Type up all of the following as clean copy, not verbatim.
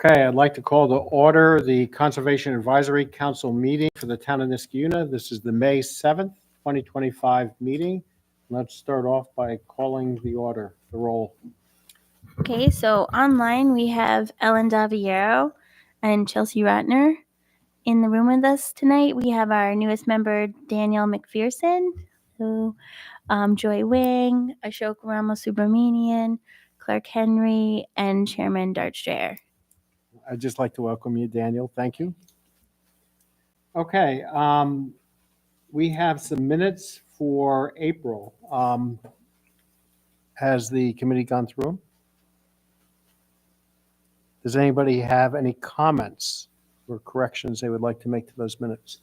Okay, I'd like to call to order the Conservation Advisory Council meeting for the town of Niskayuna. This is the May 7th, 2025 meeting. Let's start off by calling the roll. Okay, so online we have Ellen Daviero and Chelsea Ratner. In the room with us tonight, we have our newest member, Daniel McPherson, Joy Wing, Ashok Ramos Subramanian, Clark Henry, and Chairman Dart Strayer. I'd just like to welcome you, Daniel. Thank you. Okay, we have some minutes for April. Has the committee gone through them? Does anybody have any comments or corrections they would like to make to those minutes?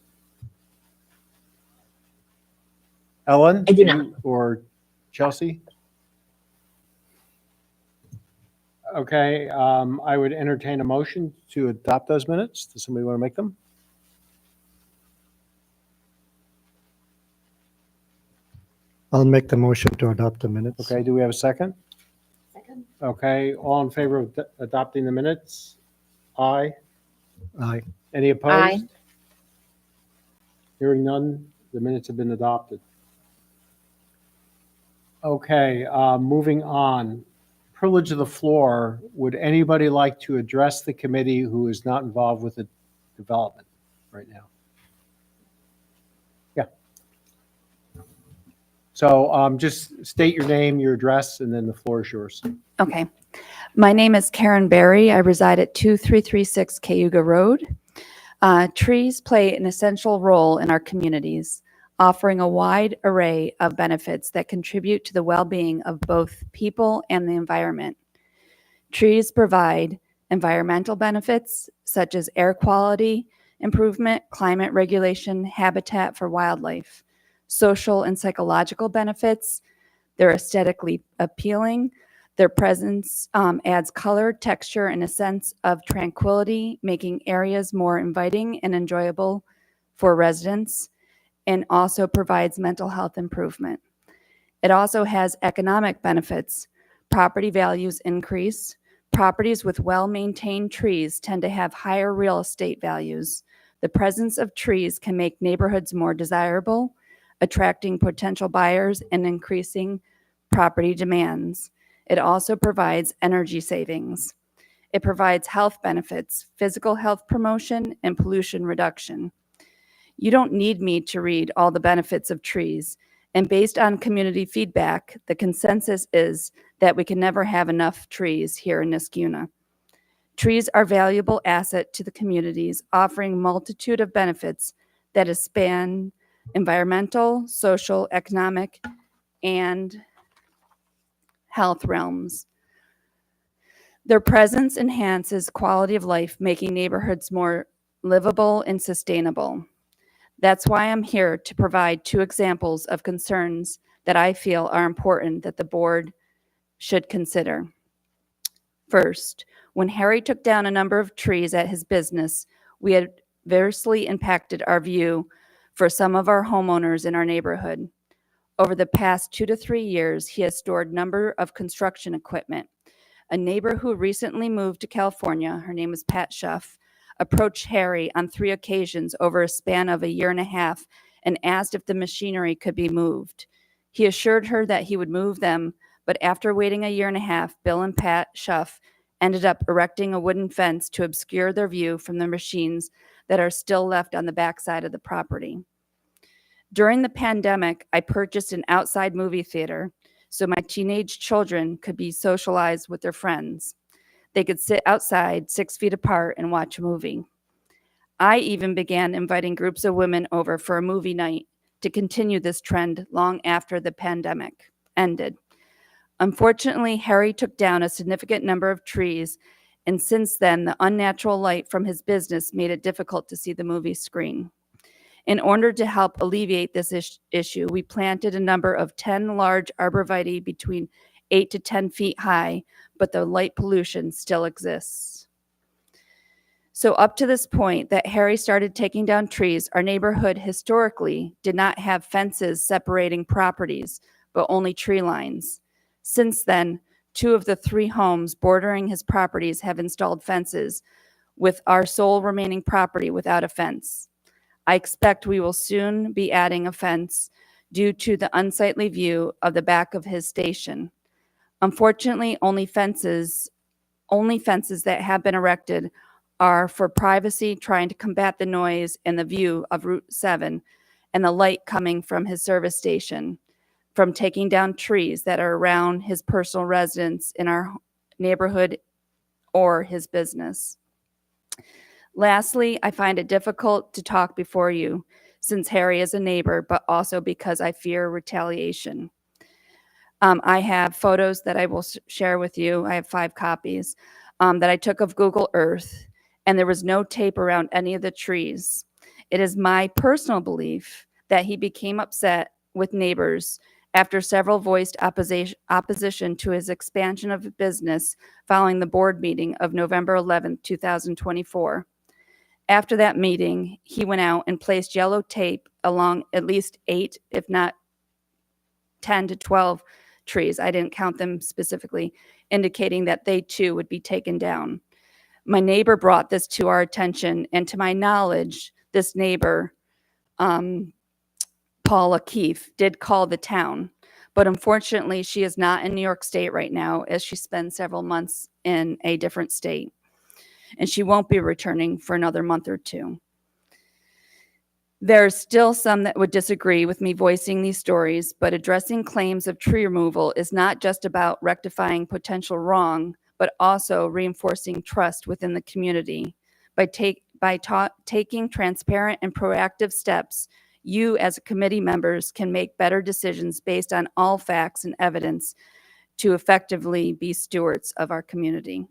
Ellen? I do not. Or Chelsea? Okay, I would entertain a motion to adopt those minutes. Does somebody want to make them? I'll make the motion to adopt the minutes. Okay, do we have a second? Second. Okay, all in favor of adopting the minutes? Aye. Aye. Any opposed? Aye. Hearing none, the minutes have been adopted. Okay, moving on. Privilege of the floor. Would anybody like to address the committee who is not involved with the development right now? Yeah. So just state your name, your address, and then the floor is yours. Okay. My name is Karen Berry. I reside at 2336 Cayuga Road. Trees play an essential role in our communities, offering a wide array of benefits that contribute to the well-being of both people and the environment. Trees provide environmental benefits such as air quality improvement, climate regulation, habitat for wildlife, social and psychological benefits. They're aesthetically appealing. Their presence adds color, texture, and a sense of tranquility, making areas more inviting and enjoyable for residents, and also provides mental health improvement. It also has economic benefits. Property values increase. Properties with well-maintained trees tend to have higher real estate values. The presence of trees can make neighborhoods more desirable, attracting potential buyers and increasing property demands. It also provides energy savings. It provides health benefits, physical health promotion, and pollution reduction. You don't need me to read all the benefits of trees, and based on community feedback, the consensus is that we can never have enough trees here in Niskayuna. Trees are a valuable asset to the communities, offering a multitude of benefits that span environmental, social, economic, and health realms. Their presence enhances quality of life, making neighborhoods more livable and sustainable. That's why I'm here to provide two examples of concerns that I feel are important that the board should consider. First, when Harry took down a number of trees at his business, we adversely impacted our view for some of our homeowners in our neighborhood. Over the past 2 to 3 years, he has stored a number of construction equipment. A neighbor who recently moved to California, her name is Pat Schuff, approached Harry on 3 occasions over a span of a year and a half and asked if the machinery could be moved. He assured her that he would move them, but after waiting a year and a half, Bill and Pat Schuff ended up erecting a wooden fence to obscure their view from the machines that are still left on the backside of the property. During the pandemic, I purchased an outside movie theater so my teenage children could be socialized with their friends. They could sit outside 6 feet apart and watch a movie. I even began inviting groups of women over for a movie night to continue this trend long after the pandemic ended. Unfortunately, Harry took down a significant number of trees, and since then, the unnatural light from his business made it difficult to see the movie screen. In order to help alleviate this issue, we planted a number of 10 large arborvitae between 8 to 10 feet high, but the light pollution still exists. So up to this point that Harry started taking down trees, our neighborhood historically did not have fences separating properties, but only tree lines. Since then, 2 of the 3 homes bordering his properties have installed fences, with our sole remaining property without a fence. I expect we will soon be adding a fence due to the unsightly view of the back of his station. Unfortunately, only fences that have been erected are for privacy, trying to combat the noise and the view of Route 7 and the light coming from his service station, from taking down trees that are around his personal residence in our neighborhood or his business. Lastly, I find it difficult to talk before you, since Harry is a neighbor, but also because I fear retaliation. I have photos that I will share with you. I have 5 copies that I took of Google Earth, and there was no tape around any of the trees. It is my personal belief that he became upset with neighbors after several voiced opposition to his expansion of business following the board meeting of November 11, 2024. After that meeting, he went out and placed yellow tape along at least 8, if not 10 to 12 trees. I didn't count them specifically, indicating that they too would be taken down. My neighbor brought this to our attention, and to my knowledge, this neighbor, Paula Keefe, did call the town. But unfortunately, she is not in New York State right now, as she spends several months in a different state. And she won't be returning for another month or 2. There's still some that would disagree with me voicing these stories, but addressing claims of tree removal is not just about rectifying potential wrong, but also reinforcing trust within the community. By taking transparent and proactive steps, you as committee members can make better decisions based on all facts and evidence to effectively be stewards of our community.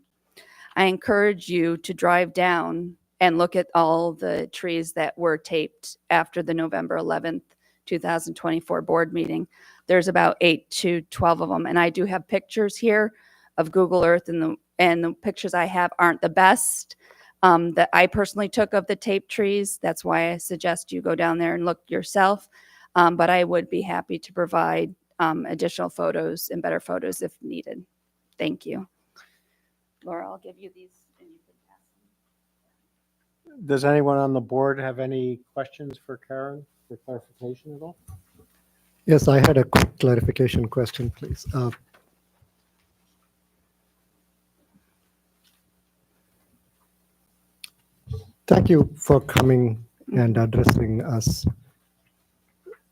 I encourage you to drive down and look at all the trees that were taped after the November 11th, 2024 board meeting. There's about 8 to 12 of them. And I do have pictures here of Google Earth, and the pictures I have aren't the best that I personally took of the taped trees. That's why I suggest you go down there and look yourself. But I would be happy to provide additional photos and better photos if needed. Thank you. Laura, I'll give you these. And you can pass them. Does anyone on the board have any questions for Karen for clarification at all? Yes, I had a quick clarification question, please. Thank you for coming and addressing us.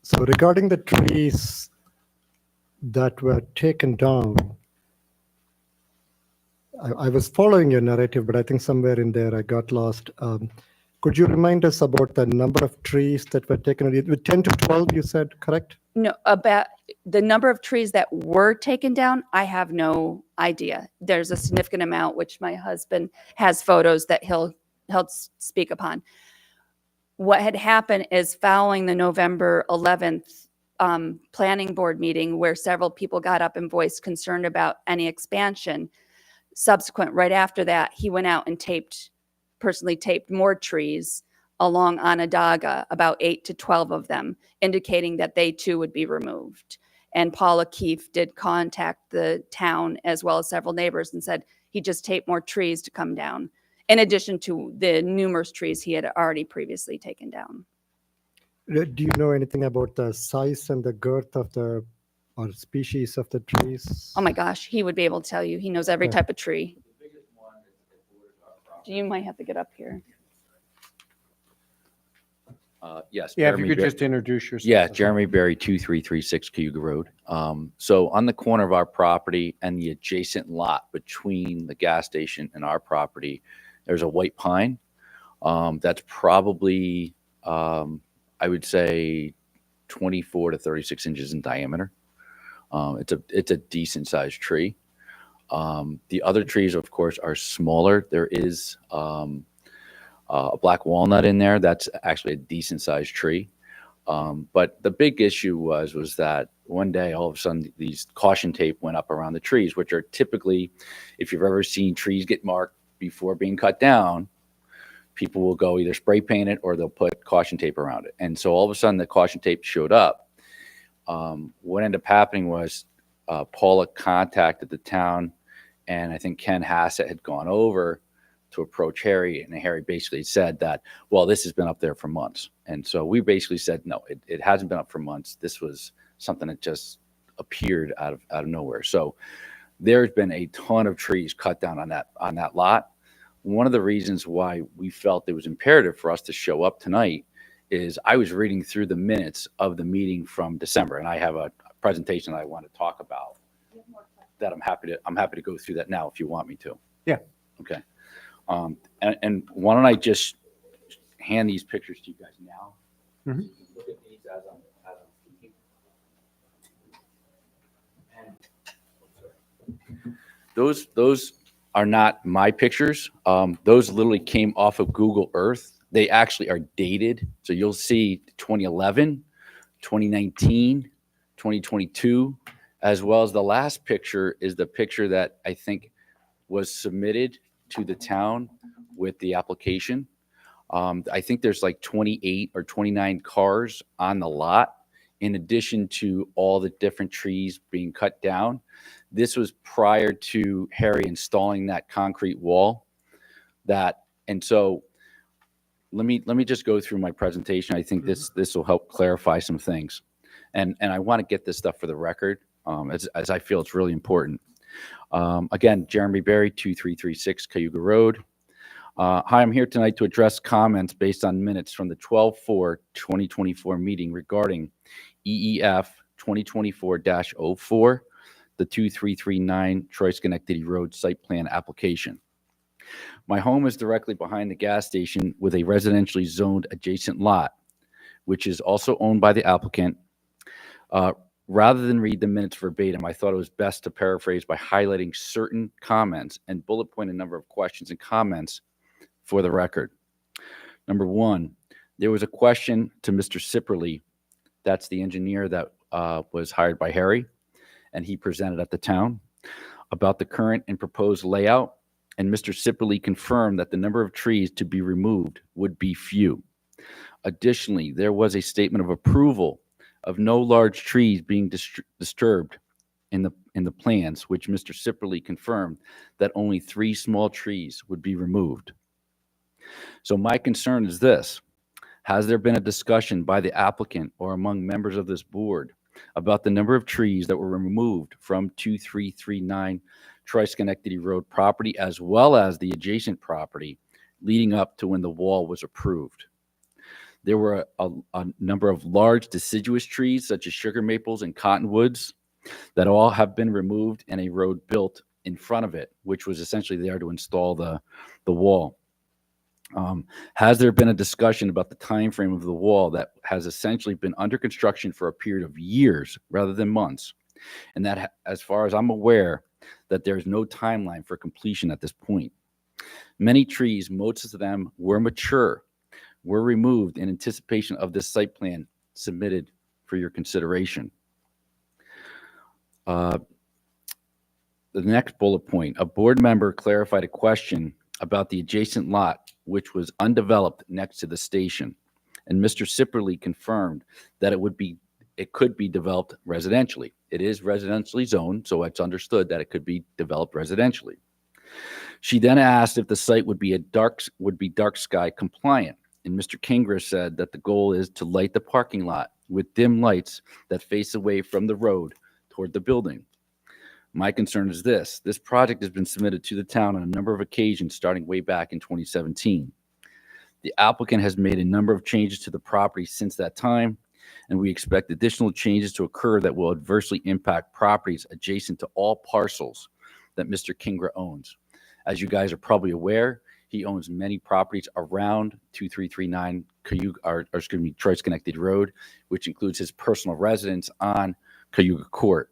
So regarding the trees that were taken down, I was following your narrative, but I think somewhere in there I got lost. Could you remind us about the number of trees that were taken? 10 to 12, you said, correct? No, about the number of trees that were taken down, I have no idea. There's a significant amount, which my husband has photos that he'll speak upon. What had happened is following the November 11th planning board meeting, where several people got up and voiced concern about any expansion. Subsequent, right after that, he went out and personally taped more trees along Onondaga, about 8 to 12 of them, indicating that they too would be removed. And Paula Keefe did contact the town as well as several neighbors and said he just taped more trees to come down, in addition to the numerous trees he had already previously taken down. Do you know anything about the size and the girth of the or species of the trees? Oh my gosh, he would be able to tell you. He knows every Okay. type of tree. You might have to get up here. Yes. Yeah, if Jeremy you could Ber- just introduce yourself. Yeah, Jeremy Berry, 2336 Cayuga Road. So on the corner of our property and the adjacent lot between the gas station and our property, there's a white pine. That's probably, I would say, 24 to 36 inches in diameter. It's a decent sized tree. The other trees, of course, are smaller. There is a black walnut in there. That's actually a decent sized tree. But the big issue was that one day, all of a sudden, these caution tape went up around the trees, which are typically, if you've ever seen trees get marked before being cut down, people will go either spray paint it or they'll put caution tape around it. And so all of a sudden, the caution tape showed up. What ended up happening was Paula contacted the town, and I think Ken Hassett had gone over to approach Harry, and Harry basically said that, well, this has been up there for months. And so we basically said, no, it hasn't been up for months. This was something that just appeared out of nowhere. So there's been a ton of trees cut down on that lot. One of the reasons why we felt it was imperative for us to show up tonight is I was reading through the minutes of the meeting from December, and I have a presentation that I want to talk about that I'm happy to go through that now if you want me to. Yeah. Okay. And why don't I just hand these pictures to you guys now? Mhm. So you can look at these as I'm speaking. And those are not my pictures. Those literally came off of Google Earth. They actually are dated. So you'll see 2011, 2019, 2022, as well as the last picture is the picture that I think was submitted to the town with the application. I think there's like 28 or 29 cars on the lot, in addition to all the different trees being cut down. This was prior to Harry installing that concrete wall. And so let me just go through my presentation. I think this will help clarify some things. And I want to get this stuff for the record, as I feel it's really important. Again, Jeremy Berry, 2336 Cayuga Road. Hi, I'm here tonight to address comments based on minutes from the 12/4/2024 meeting regarding EEF 2024-04, the 2339 Troy Schenectady Road site plan application. My home is directly behind the gas station with a residentially zoned adjacent lot, which is also owned by the applicant. Rather than read the minutes verbatim, I thought it was best to paraphrase by highlighting certain comments and bullet point a number of questions and comments for the record. Number one, there was a question to Mr. Sipperly, that's the engineer that was hired by Harry, and he presented at the town, about the current and proposed layout, and Mr. Sipperly confirmed that the number of trees to be removed would be few. Additionally, there was a statement of approval of no large trees being disturbed in the plans, which Mr. Sipperly confirmed that only 3 small trees would be removed. So my concern is this: has there been a discussion by the applicant or among members of this board about the number of trees that were removed from 2339 Troy Schenectady Road property, as well as the adjacent property leading up to when the wall was approved? There were a number of large deciduous trees, such as sugar maples and cottonwoods, that all have been removed and a road built in front of it, which was essentially there to install the wall. Has there been a discussion about the time frame of the wall that has essentially been under construction for a period of years rather than months? And that, as far as I'm aware, that there's no timeline for completion at this point. Many trees, most of them were mature, were removed in anticipation of this site plan submitted for your consideration. The next bullet point, a board member clarified a question about the adjacent lot, which was undeveloped next to the station. And Mr. Sipperly confirmed that it could be developed residentially. It is residentially zoned, so it's understood that it could be developed residentially. She then asked if the site would be dark sky compliant. And Mr. Kingra said that the goal is to light the parking lot with dim lights that face away from the road toward the building. My concern is this project has been submitted to the town on a number of occasions starting way back in 2017. The applicant has made a number of changes to the property since that time, and we expect additional changes to occur that will adversely impact properties adjacent to all parcels that Mr. Kingra owns. As you guys are probably aware, he owns many properties around 2339 Troy Schenectady Road, which includes his personal residence on Cayuga Court.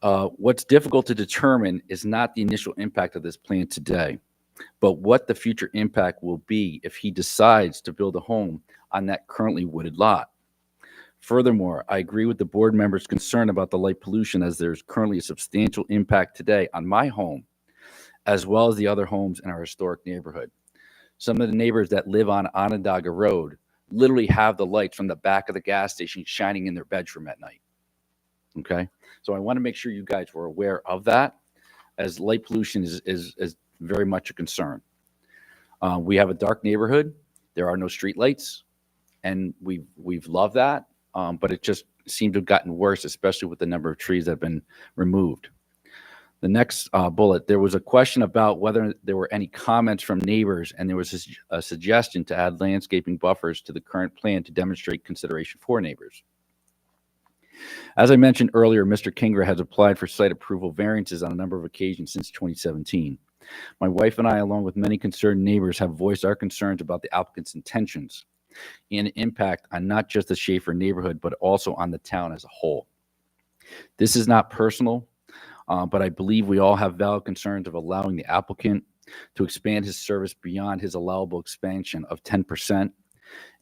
What's difficult to determine is not the initial impact of this plan today, but what the future impact will be if he decides to build a home on that currently wooded lot. Furthermore, I agree with the board members' concern about the light pollution, as there's currently a substantial impact today on my home, as well as the other homes in our historic neighborhood. Some of the neighbors that live on Onondaga Road literally have the lights from the back of the gas station shining in their bedroom at night. Okay. So I want to make sure you guys were aware of that, as light pollution is very much a concern. We have a dark neighborhood. There are no street lights, and we've loved that, but it just seemed to have gotten worse, especially with the number of trees that have been removed. The next bullet, there was a question about whether there were any comments from neighbors, and there was a suggestion to add landscaping buffers to the current plan to demonstrate consideration for neighbors. As I mentioned earlier, Mr. Kingra has applied for site approval variances on a number of occasions since 2017. My wife and I, along with many concerned neighbors, have voiced our concerns about the applicant's intentions and impact on not just the Schaefer neighborhood, but also on the town as a whole. This is not personal, but I believe we all have valid concerns of allowing the applicant to expand his service beyond his allowable expansion of 10%,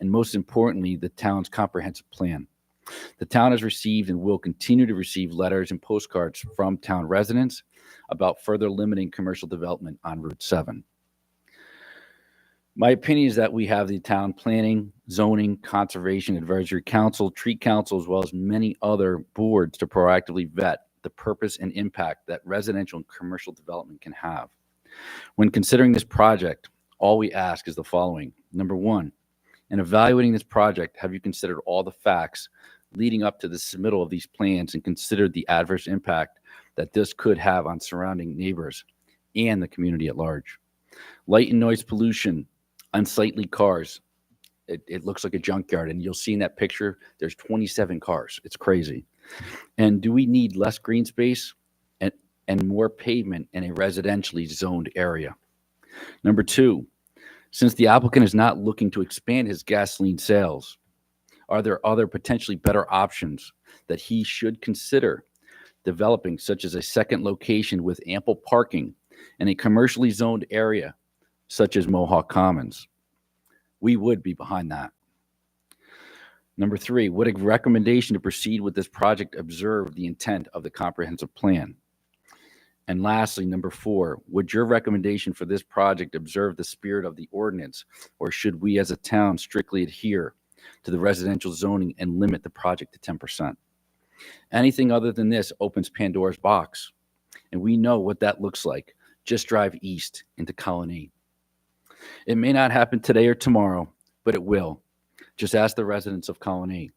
and most importantly, the town's comprehensive plan. The town has received and will continue to receive letters and postcards from town residents about further limiting commercial development on Route 7. My opinion is that we have the town planning, zoning, conservation advisory council, tree council, as well as many other boards to proactively vet the purpose and impact that residential and commercial development can have. When considering this project, all we ask is the following. Number one, in evaluating this project, have you considered all the facts leading up to the submittal of these plans and considered the adverse impact that this could have on surrounding neighbors and the community at large? Light and noise pollution, unsightly cars. It looks like a junkyard, and you'll see in that picture, there's 27 cars. It's crazy. And do we need less green space and more pavement in a residentially zoned area? Number two, since the applicant is not looking to expand his gasoline sales, are there other potentially better options that he should consider developing, such as a second location with ample parking in a commercially zoned area, such as Mohawk Commons? We would be behind that. Number three, would a recommendation to proceed with this project observe the intent of the comprehensive plan? And lastly, number four, would your recommendation for this project observe the spirit of the ordinance, or should we as a town strictly adhere to the residential zoning and limit the project to 10%? Anything other than this opens Pandora's box, and we know what that looks like. Just drive east into Colony. It may not happen today or tomorrow, but it will. Just ask the residents of Colony.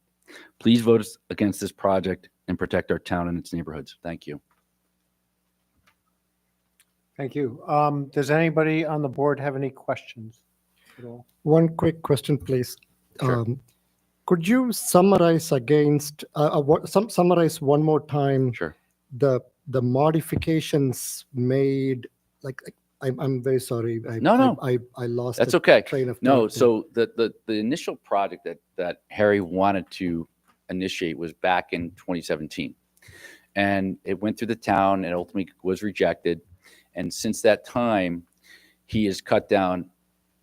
Please vote against this project and protect our town and its neighborhoods. Thank you. Thank you. Does anybody on the board have any questions at all? One quick question, please. Sure. Could you summarize summarize one more time Sure. the modifications made? I'm very sorry. No. I lost That's the okay. train of No, thought. so the initial project that Harry wanted to initiate was back in 2017. And it went through the town and ultimately was rejected. And since that time, he has cut down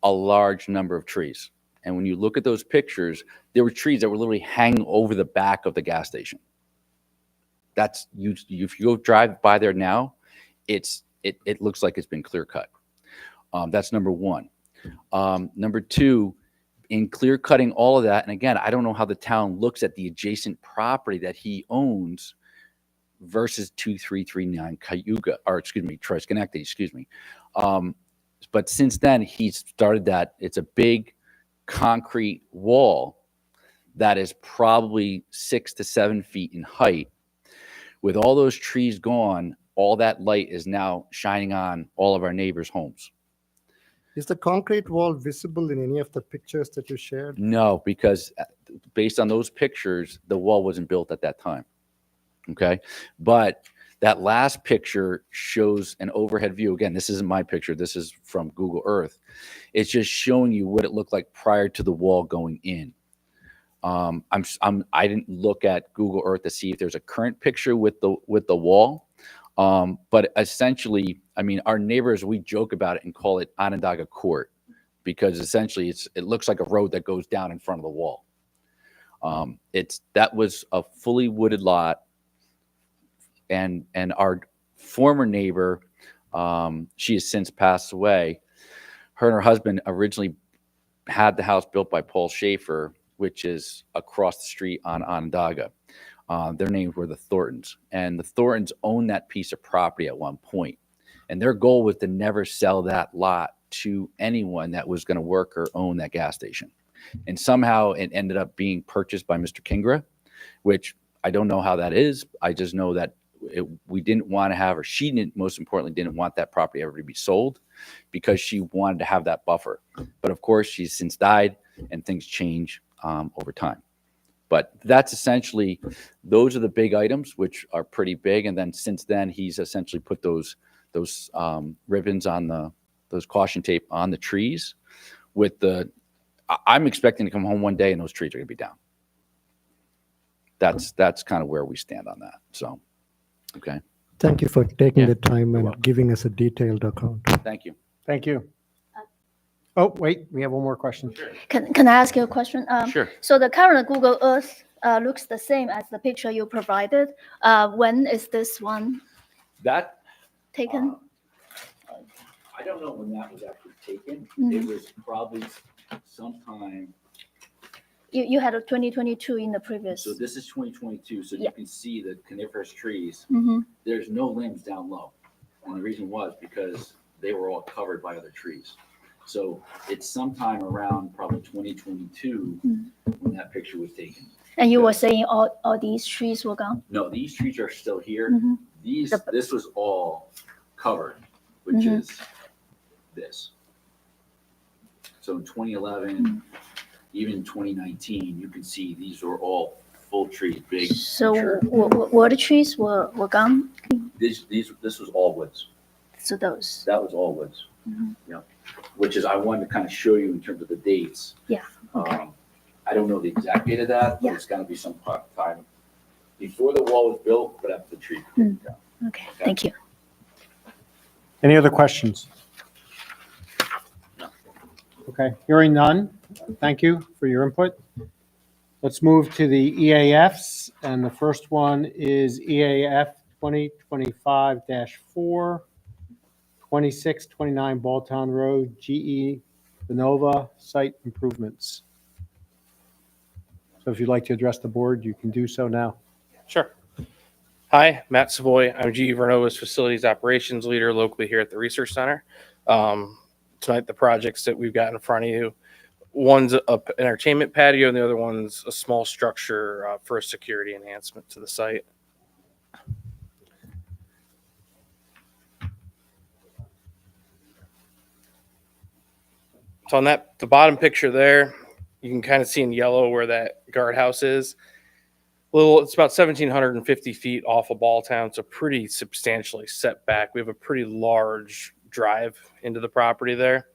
a large number of trees. And when you look at those pictures, there were trees that were literally hanging over the back of the gas station. That's if you go drive by there now, it looks like it's been clear cut. That's number one. Number two, in clear cutting all of that, and again, I don't know how the town looks at the adjacent property that he owns versus 2339 Cayuga, or excuse me, Troy Schenectady, excuse me. But since then, he's started that. It's a big concrete wall that is probably 6 to 7 feet in height. With all those trees gone, all that light is now shining on all of our neighbors' homes. Is the concrete wall visible in any of the pictures that you shared? No, because based on those pictures, the wall wasn't built at that time. Okay. But that last picture shows an overhead view. Again, this isn't my picture. This is from Google Earth. It's just showing you what it looked like prior to the wall going in. I didn't look at Google Earth to see if there's a current picture with the wall. But essentially, I mean, our neighbors, we joke about it and call it Onondaga Court, because essentially it looks like a road that goes down in front of the wall. That was a fully wooded lot. And our former neighbor, she has since passed away. Her and her husband originally had the house built by Paul Schaefer, which is across the street on Onondaga. Their names were the Thorntons, and the Thorntons owned that piece of property at one point, and their goal was to never sell that lot to anyone that was going to work or own that gas station. And somehow it ended up being purchased by Mr. Kingra, which I don't know how that is. I just know that we didn't want to have, or she didn't, most importantly, didn't want that property ever to be sold because she wanted to have that buffer. But of course, she's since died and things change over time. But that's essentially, those are the big items, which are pretty big. And then since then, he's essentially put those ribbons on those caution tape on the trees with I'm expecting to come home one day and those trees are going to be down. That's kind of where we stand on that. So, okay. Thank you for taking Yeah, the time and welcome. giving us a detailed account. Thank you. Thank you. Oh, wait, we have one more question. Can I ask you a question? Sure. So the current Google Earth looks the same as the picture you provided. When is this one That, taken? I don't know when that was actually taken. Mhm. It was probably sometime. You had a 2022 in the previous. So this is 2022. So Yeah. you can see the coniferous trees. Mhm. There's no limbs down low. And the reason was because they were all covered by other trees. So it's sometime around probably 2022 when that picture was taken. And you were saying all these trees were gone? No, these trees are still here. Mhm. This was all covered, which Mhm. is this. So in 2011, even 2019, you can see these were all full trees, big. So mature. what the trees were gone? This was all woods. So those. That was all woods. Mhm. Yeah. Which is, I wanted to kind of show you in terms of the dates. Yeah, okay. I don't know the exact date of that, but Yeah. it's gotta be some time before the wall was built, but after the tree. was taken down. Okay, thank you. Any other questions? Okay, hearing none. Thank you for your input. Let's move to the EAFs, and the first one is EAF 2025-4, 2629 Balltown Road, GE Benova Site Improvements. So if you'd like to address the board, you can do so now. Sure. Hi, Matt Savoy. I'm GE Vernova's Facilities Operations Leader locally here at the Research Center. Tonight, the projects that we've got in front of you, one's an entertainment patio and the other one's a small structure for a security enhancement to the site. So on the bottom picture there, you can kind of see in yellow where that guardhouse is. It's about 1,750 feet off of Balltown, so pretty substantially set back. We have a pretty large drive into the property there.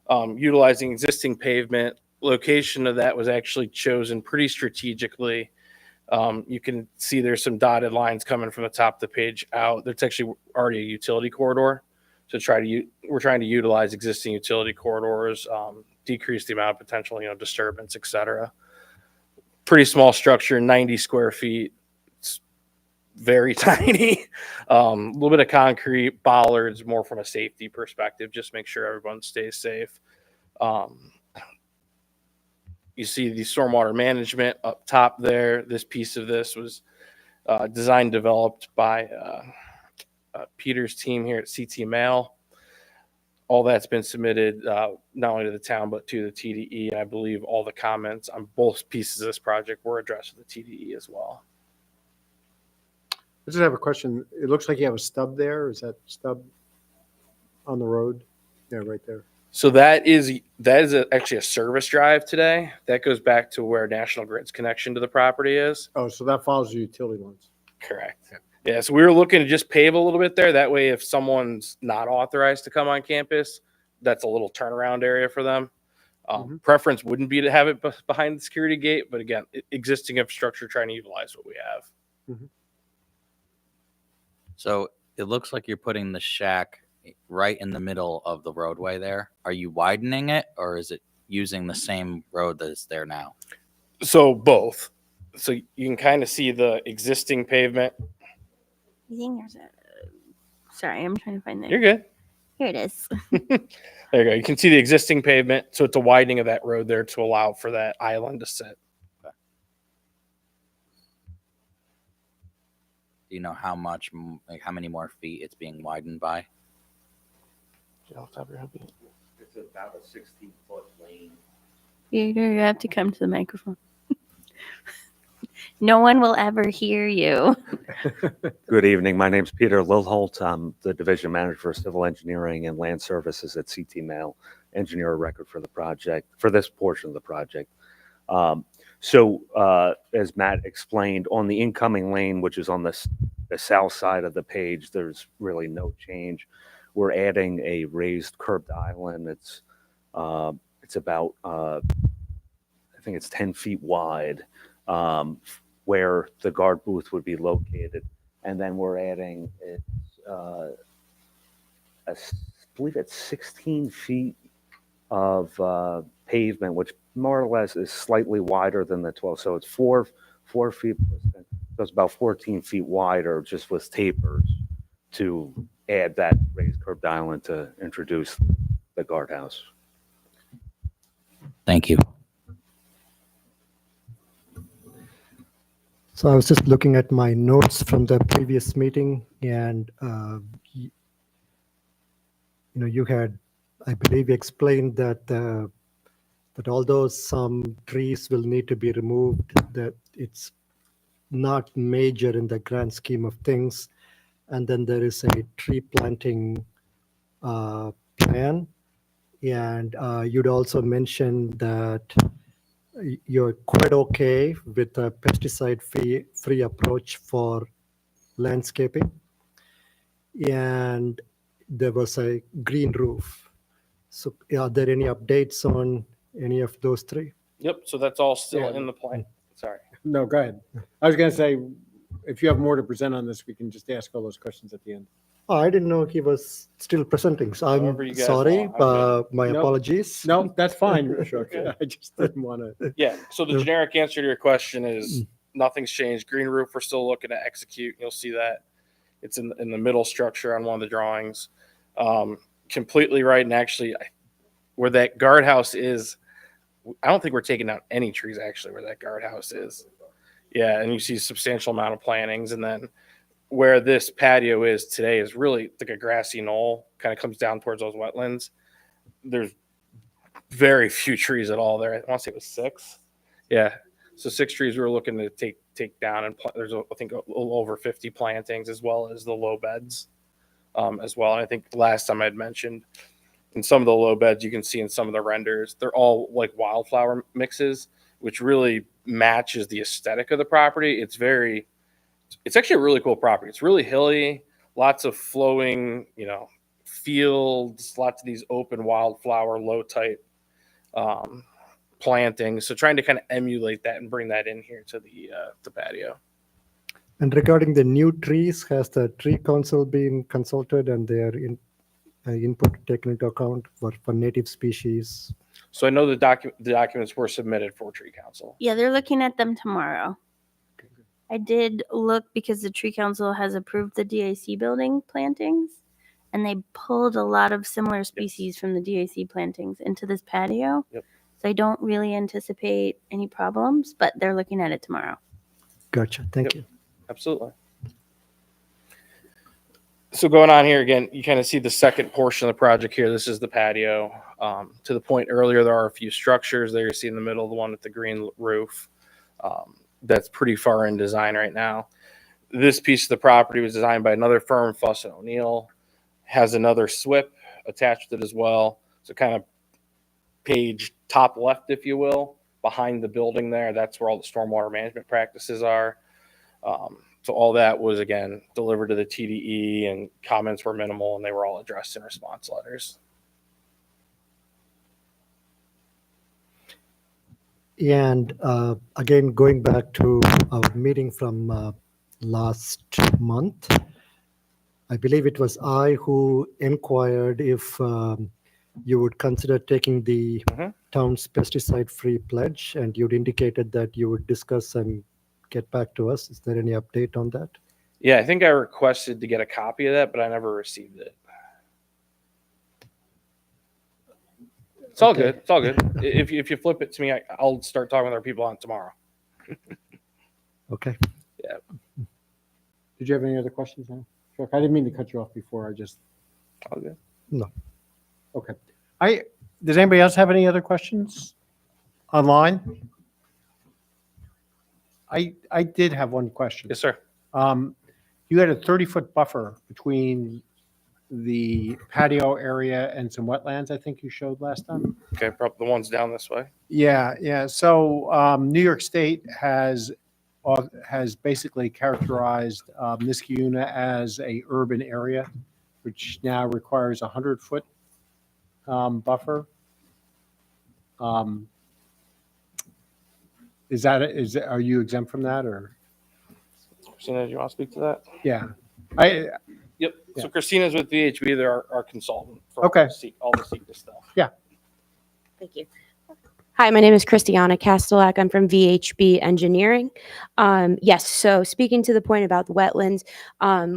Utilizing existing pavement, location of that was actually chosen pretty strategically. You can see there's some dotted lines coming from the top of the page out. That's actually already a utility corridor. So we're trying to utilize existing utility corridors, decrease the amount of potential, disturbance, et cetera. Pretty small structure, 90 square feet. It's very tiny. A little bit of concrete, bollards, more from a safety perspective, just make sure everyone stays safe. You see the stormwater management up top there. This piece of this was designed, developed by Peter's team here at CTML. All that's been submitted not only to the town, but to the TDE. And I believe all the comments on both pieces of this project were addressed to the TDE as well. I just have a question. It looks like you have a stub there. Is that stub on the road? Yeah, right there. So that is actually a service drive today. That goes back to where National Grid's connection to the property is. Oh, so that follows the utility lines. Correct. Yeah, so we were looking to just pave a little bit there. That way, if someone's not authorized to come on campus, that's a little turnaround area for them. Preference wouldn't be to have it behind the security gate, but again, existing infrastructure, trying to utilize what we have. So it looks like you're putting the shack right in the middle of the roadway there. Are you widening it, or is it using the same road that's there now? So both. So you can kind of see the existing pavement. I think there's a. Sorry, I'm trying to find it. You're good. Here it is. There you go. You can see the existing pavement. So it's a widening of that road there to allow for that island to sit. Do you know how much, like how many more feet it's being widened by? Off the top of your head, Pete? It's about a 16-foot lane. You have to come to the microphone. No one will ever hear you. Good evening. My name's Peter Lilholt. I'm the Division Manager for Civil Engineering and Land Services at CT Mail, engineer of record for the project, for this portion of the project. As Matt explained, on the incoming lane, which is on the south side of the page, there's really no change. We're adding a raised curbed island. It's about, I think it's 10 feet wide, where the guard booth would be located. And then we're adding, I believe it's 16 feet of pavement, which more or less is slightly wider than the 12. So it's 4 feet, so it's about 14 feet wider, just with tapers to add that raised curbed island to introduce the guardhouse. Thank you. So I was just looking at my notes from the previous meeting, and you had, I believe, explained that that although some trees will need to be removed, that it's not major in the grand scheme of things. And then there is a tree planting plan, and you'd also mentioned that you're quite okay with a pesticide-free approach for landscaping, and there was a green roof. So are there any updates on any of those three? Yep, so that's all still Yeah. in the plan. Sorry. No, go ahead. I was going to say, if you have more to present on this, we can just ask all those questions at the end. Oh, I didn't know he was still presenting, so However I'm you guys sorry. want. My No. apologies. No, that's fine, Ashok. I just didn't want to. Yeah, so the generic answer to your question is nothing's changed. Green roof, we're still looking to execute. You'll see that. It's in the middle structure on one of the drawings. Completely right, and actually, where that guardhouse is, I don't think we're taking out any trees actually where that guardhouse is. Yeah, and you see a substantial amount of plantings, and then where this patio is today is really like a grassy knoll, kind of comes down towards those wetlands. There's very few trees at all there. I want to say it was 6. Yeah, so 6 trees we were looking to take down, and there's I think a little over 50 plantings as well as the low beds as well. And I think last time I'd mentioned in some of the low beds, you can see in some of the renders, they're all like wildflower mixes, which really matches the aesthetic of the property. It's actually a really cool property. It's really hilly, lots of flowing, fields, lots of these open wildflower, low type plantings. So trying to kind of emulate that and bring that in here to the patio. And regarding the new trees, has the tree council been consulted and their input taken into account for native species? So I know the documents were submitted for tree council. Yeah, they're looking at them tomorrow. I did look because the tree council has approved the DAC building plantings, and they pulled a lot of similar species from the DAC plantings into this patio. Yep. So I don't really anticipate any problems, but they're looking at it tomorrow. Gotcha. Thank Yep. you. Absolutely. So going on here again, you kind of see the second portion of the project here. This is the patio. To the point earlier, there are a few structures there. You see in the middle, the one with the green roof. That's pretty far in design right now. This piece of the property was designed by another firm, Fuss and O'Neill. Has another SWIP attached to it as well. So kind of page top left, if you will, behind the building there. That's where all the stormwater management practices are. So all that was, again, delivered to the TDE, and comments were minimal, and they were all addressed in response letters. And again, going back to our meeting from last month, I believe it was I who inquired if you would consider taking the town's pesticide-free pledge, and you'd indicated that you would discuss and get back to us. Is there any update on that? Yeah, I think I requested to get a copy of that, but I never received it. It's all good. It's all good. If you flip it to me, I'll start talking with our people on it tomorrow. Okay. Yeah. Did you have any other questions? Now? Chuck, I didn't mean to cut you off before. I just, All good. okay. Does anybody else have any other questions online? I did have one question. Yes, sir. You had a 30-foot buffer between the patio area and some wetlands, I think you showed last time. Okay, probably the ones down this way. Yeah. So New York State has basically characterized Niskayuna as a urban area, which now requires a 100-foot buffer. Are you exempt from that, or? Christina, do you want to speak to that? Yeah. Yep. Yeah. So Christina's with VHB. They're our consultant for Okay. all the SEQA stuff. Thank you. Hi, my name is Christiana Castellac. I'm from VHB Engineering. Yes, so speaking to the point about the wetlands,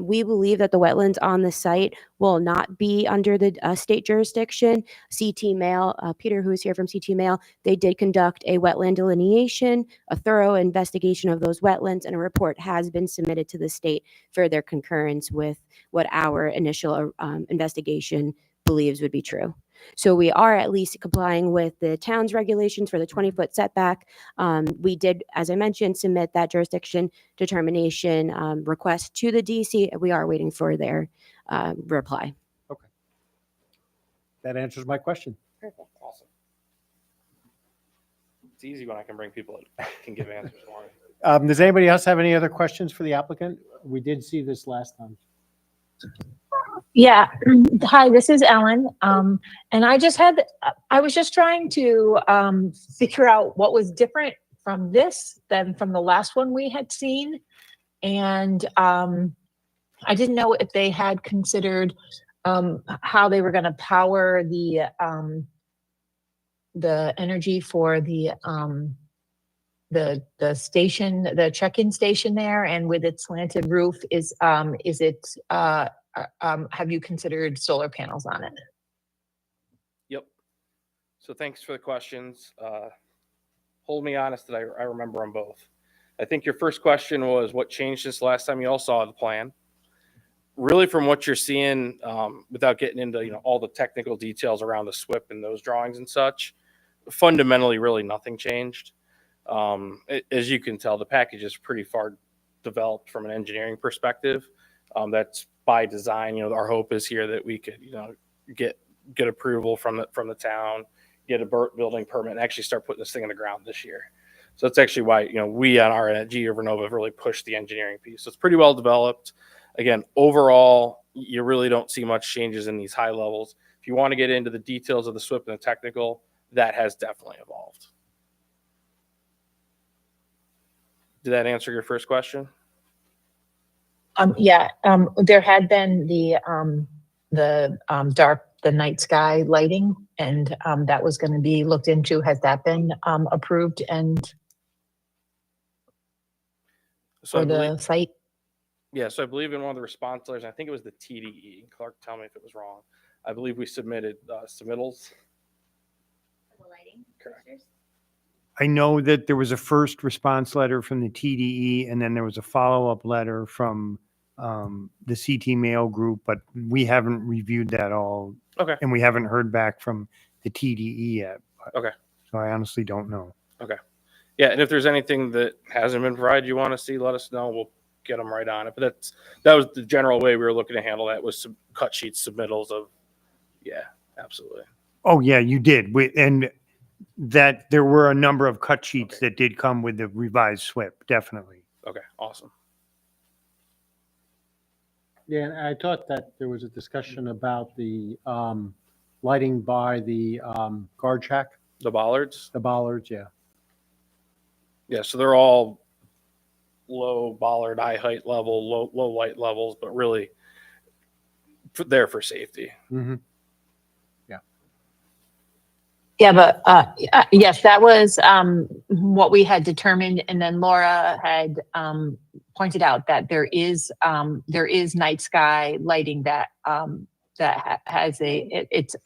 we believe that the wetlands on the site will not be under the state jurisdiction. CT Mail, Peter, who is here from CT Mail, they did conduct a wetland delineation, a thorough investigation of those wetlands, and a report has been submitted to the state for their concurrence with what our initial investigation believes would be true. So we are at least complying with the town's regulations for the 20-foot setback. We did, as I mentioned, submit that jurisdiction determination request to the DC. We are waiting for their reply. That answers my question. Awesome. It's easy when I can bring people that can give answers for me. Does anybody else have any other questions for the applicant? We did see this last time. Yeah. Hi, this is Ellen. And I was just trying to figure out what was different from this than from the last one we had seen. And I didn't know if they had considered how they were going to power the energy for the station, the check-in station there, and with its slanted roof, have you considered solar panels on it? Yep. So thanks for the questions. Hold me honest that I remember them both. I think your first question was what changed since the last time you all saw the plan. Really, from what you're seeing, without getting into all the technical details around the SWIP and those drawings and such, fundamentally, really nothing changed. As you can tell, the package is pretty far developed from an engineering perspective. That's by design. Our hope is here that we could, get approval from the town, get a building permit, and actually start putting this thing in the ground this year. So that's actually why we on our end at GE Vernova have really pushed the engineering piece. So it's pretty well developed. Again, overall, you really don't see much changes in these high levels. If you want to get into the details of the SWIP and the technical, that has definitely evolved. Did that answer your first question? Yeah. There had been the night sky lighting, and that was going to be looked into. Has that been approved and So for the site? Yeah, so I believe in one of the response letters, I think it was the TDE. Clark, tell me if it was wrong. I believe we submitted submittals. Correct. I know that there was a first response letter from the TDE, and then there was a follow-up letter from the CT Mail group, but we haven't reviewed that all. Okay. And we haven't heard back from the TDE yet. Okay. So I honestly don't know. Okay. Yeah, and if there's anything that hasn't been provided you want to see, let us know. We'll get them right on it. But that was the general way we were looking to handle that, was some cut sheets, submittals of, yeah, absolutely. Oh, yeah, you did. And that there were a number of cut sheets that did come with the revised SWIP, definitely. Okay, awesome. Yeah, and I thought that there was a discussion about the lighting by the guard shack, The bollards? the bollards, yeah. Yeah, so they're all low bollard eye height level, low light levels, but really there for safety. Mm-hmm. Yeah, but yes, that was what we had determined, and then Laura had pointed out that there is night sky lighting that has it's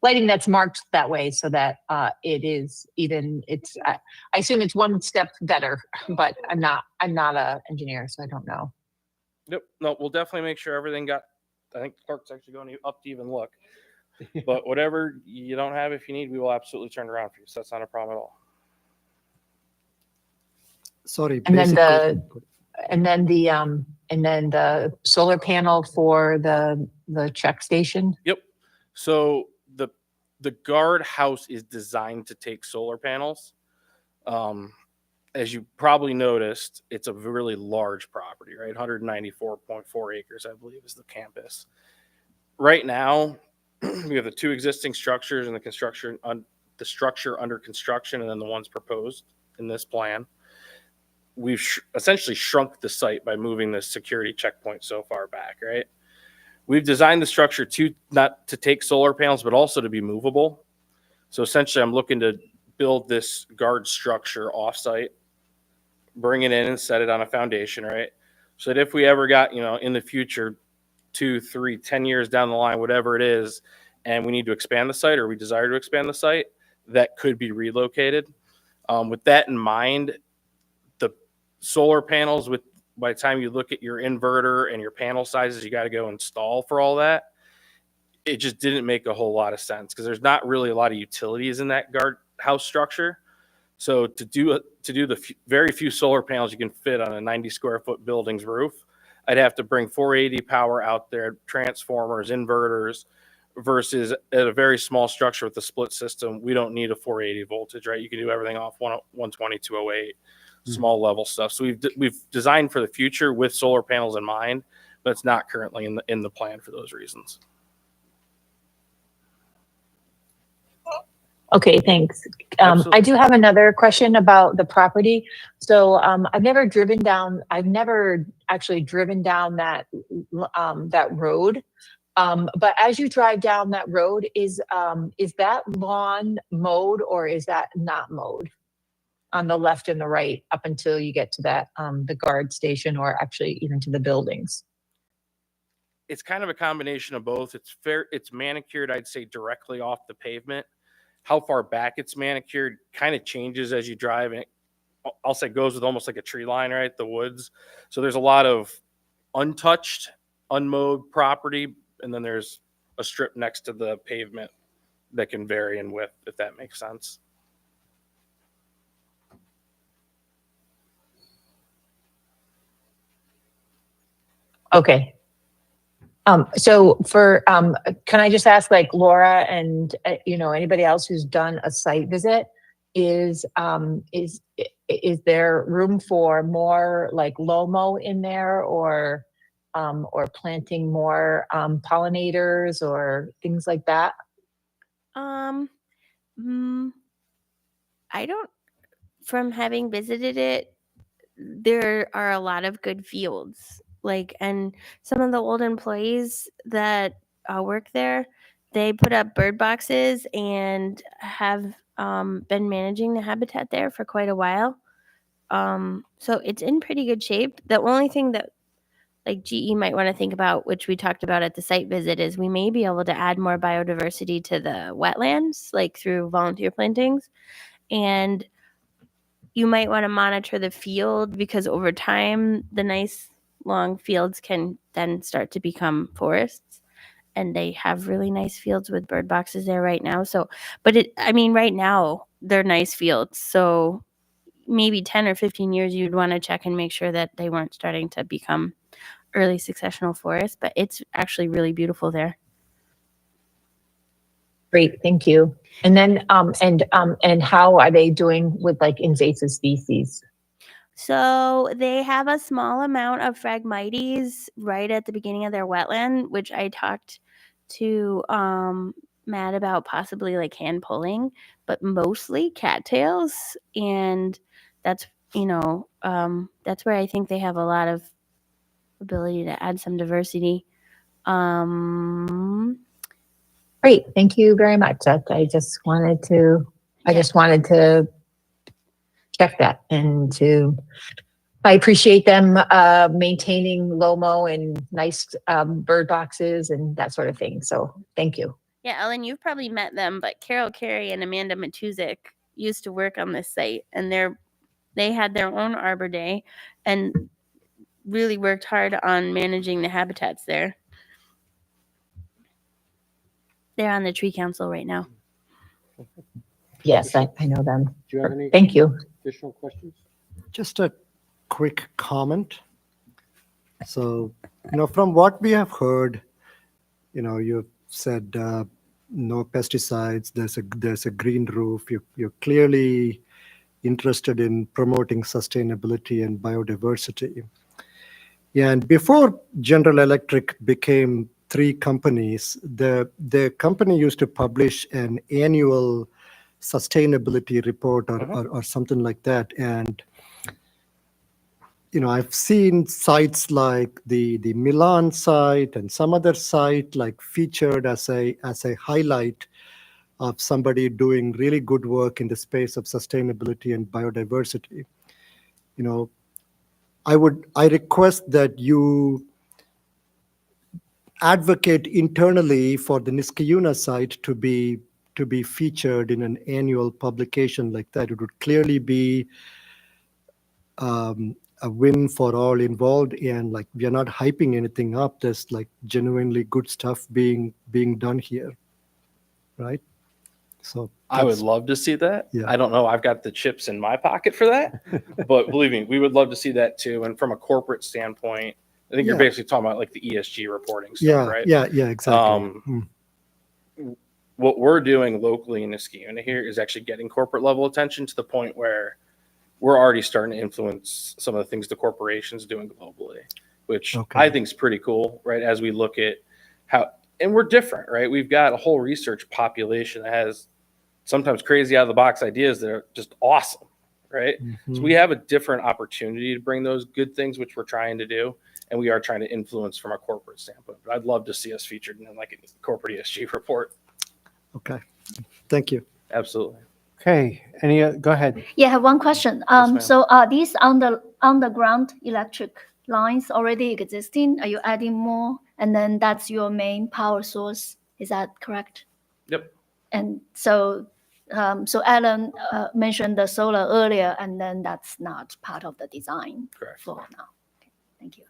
lighting that's marked that way, so that it is even. I assume it's one step better, but I'm not an engineer, so I don't know. Yep. No, we'll definitely make sure everything got. I think the clerk's actually going up to even look. But whatever you don't have, if you need, we will absolutely turn it around for you. So that's not a problem at all. Sorry. And then basic and then the solar panel for the check station. Yep. So the guard house is designed to take solar panels. As you probably noticed, it's a really large property, right? 194.4 acres, I believe, is the campus. Right now, we have the two existing structures and the structure under construction, and then the ones proposed in this plan. We've essentially shrunk the site by moving the security checkpoint so far back, right? We've designed the structure not to take solar panels, but also to be movable. So essentially, I'm looking to build this guard structure offsite, bring it in and set it on a foundation, right? So that if we ever got, in the future, 2, 3, 10 years down the line, whatever it is, and we need to expand the site or we desire to expand the site, that could be relocated. With that in mind, the solar panels, by the time you look at your inverter and your panel sizes, you got to go install for all that. It just didn't make a whole lot of sense because there's not really a lot of utilities in that guard house structure. So to do the very few solar panels you can fit on a 90 square foot building's roof, I'd have to bring 480 power out there, transformers, inverters, versus at a very small structure with the split system, we don't need a 480 voltage, right? You can do everything off 120, 208, small level stuff. So we've designed for the future with solar panels in mind, but it's not currently in the plan for those reasons. Okay, thanks. I do have another question about the property. So I've never actually driven down that road. But as you drive down that road, is that lawn mowed or is that not mowed on the left and the right up until you get to that the guard station or actually even to the buildings? It's kind of a combination of both. It's manicured, I'd say, directly off the pavement. How far back it's manicured kind of changes as you drive, and I'll say goes with almost like a tree line, right? The woods. So there's a lot of untouched, unmowed property, and then there's a strip next to the pavement that can vary in width, if that makes sense. Okay. So can I just ask, like, Laura and anybody else who's done a site visit, is there room for more like Lomo in there, or planting more pollinators or things like that? I don't. From having visited it, there are a lot of good fields. And some of the old employees that work there, they put up bird boxes and have been managing the habitat there for quite a while. So it's in pretty good shape. The only thing that GE might want to think about, which we talked about at the site visit, is we may be able to add more biodiversity to the wetlands, through volunteer plantings. And you might want to monitor the field, because over time, the nice long fields can then start to become forests, and they have really nice fields with bird boxes there right now. So, but right now they're nice fields. So maybe 10 or 15 years, you'd want to check and make sure that they weren't starting to become early successional forests, but it's actually really beautiful there. Great, thank you. And then, and how are they doing with invasive species? So they have a small amount of Phragmites right at the beginning of their wetland, which I talked to Matt about possibly hand pulling, but mostly cattails. And that's, that's where I think they have a lot of ability to add some diversity. Great, thank you very much. I just wanted to check that, and I appreciate them maintaining Lomo and nice bird boxes and that sort of thing. So thank you. Yeah, Ellen, you've probably met them, but Carol Carey and Amanda Matuzik used to work on this site, and they had their own Arbor Day, and really worked hard on managing the habitats there. They're on the tree council right now. Yes, I know them. Do you have any Thank you. additional questions? Just a quick comment. So, from what we have heard, you've said no pesticides. There's a green roof. You're clearly interested in promoting sustainability and biodiversity. And before General Electric became three companies, the company used to publish an annual sustainability report or something like that. And I've seen sites like the Milan site and some other site like featured as a highlight of somebody doing really good work in the space of sustainability and biodiversity. I request that you advocate internally for the Niskayuna site to be featured in an annual publication like that. It would clearly be a win for all involved, and like we are not hyping anything up. There's like genuinely good stuff being done here, right? So I would that's- love to see that. Yeah. I don't know. I've got the chips in my pocket for that, but believe me, we would love to see that too. And from a corporate standpoint, I think you're Yeah. basically talking about like the ESG reporting stuff, yeah, right? yeah, exactly. What we're doing locally in Niskayuna here is actually getting corporate level attention to the point where we're already starting to influence some of the things the corporations doing globally, which Okay. I think is pretty cool, right? As we look at how, and we're different, right? We've got a whole research population that has sometimes crazy out of the box ideas that are just awesome, right? Mhm. So we have a different opportunity to bring those good things, which we're trying to do. And we are trying to influence from a corporate standpoint. But I'd love to see us featured in like a corporate ESG report. Okay, thank you. Absolutely. Okay, go ahead. Yeah, I have one question. ma'am. So are these underground electric lines already existing? Are you adding more? And then that's your main power source. Is that correct? Yep. And so, so Alan mentioned the solar earlier, and then that's not part of the design Correct. for now. Okay, thank you.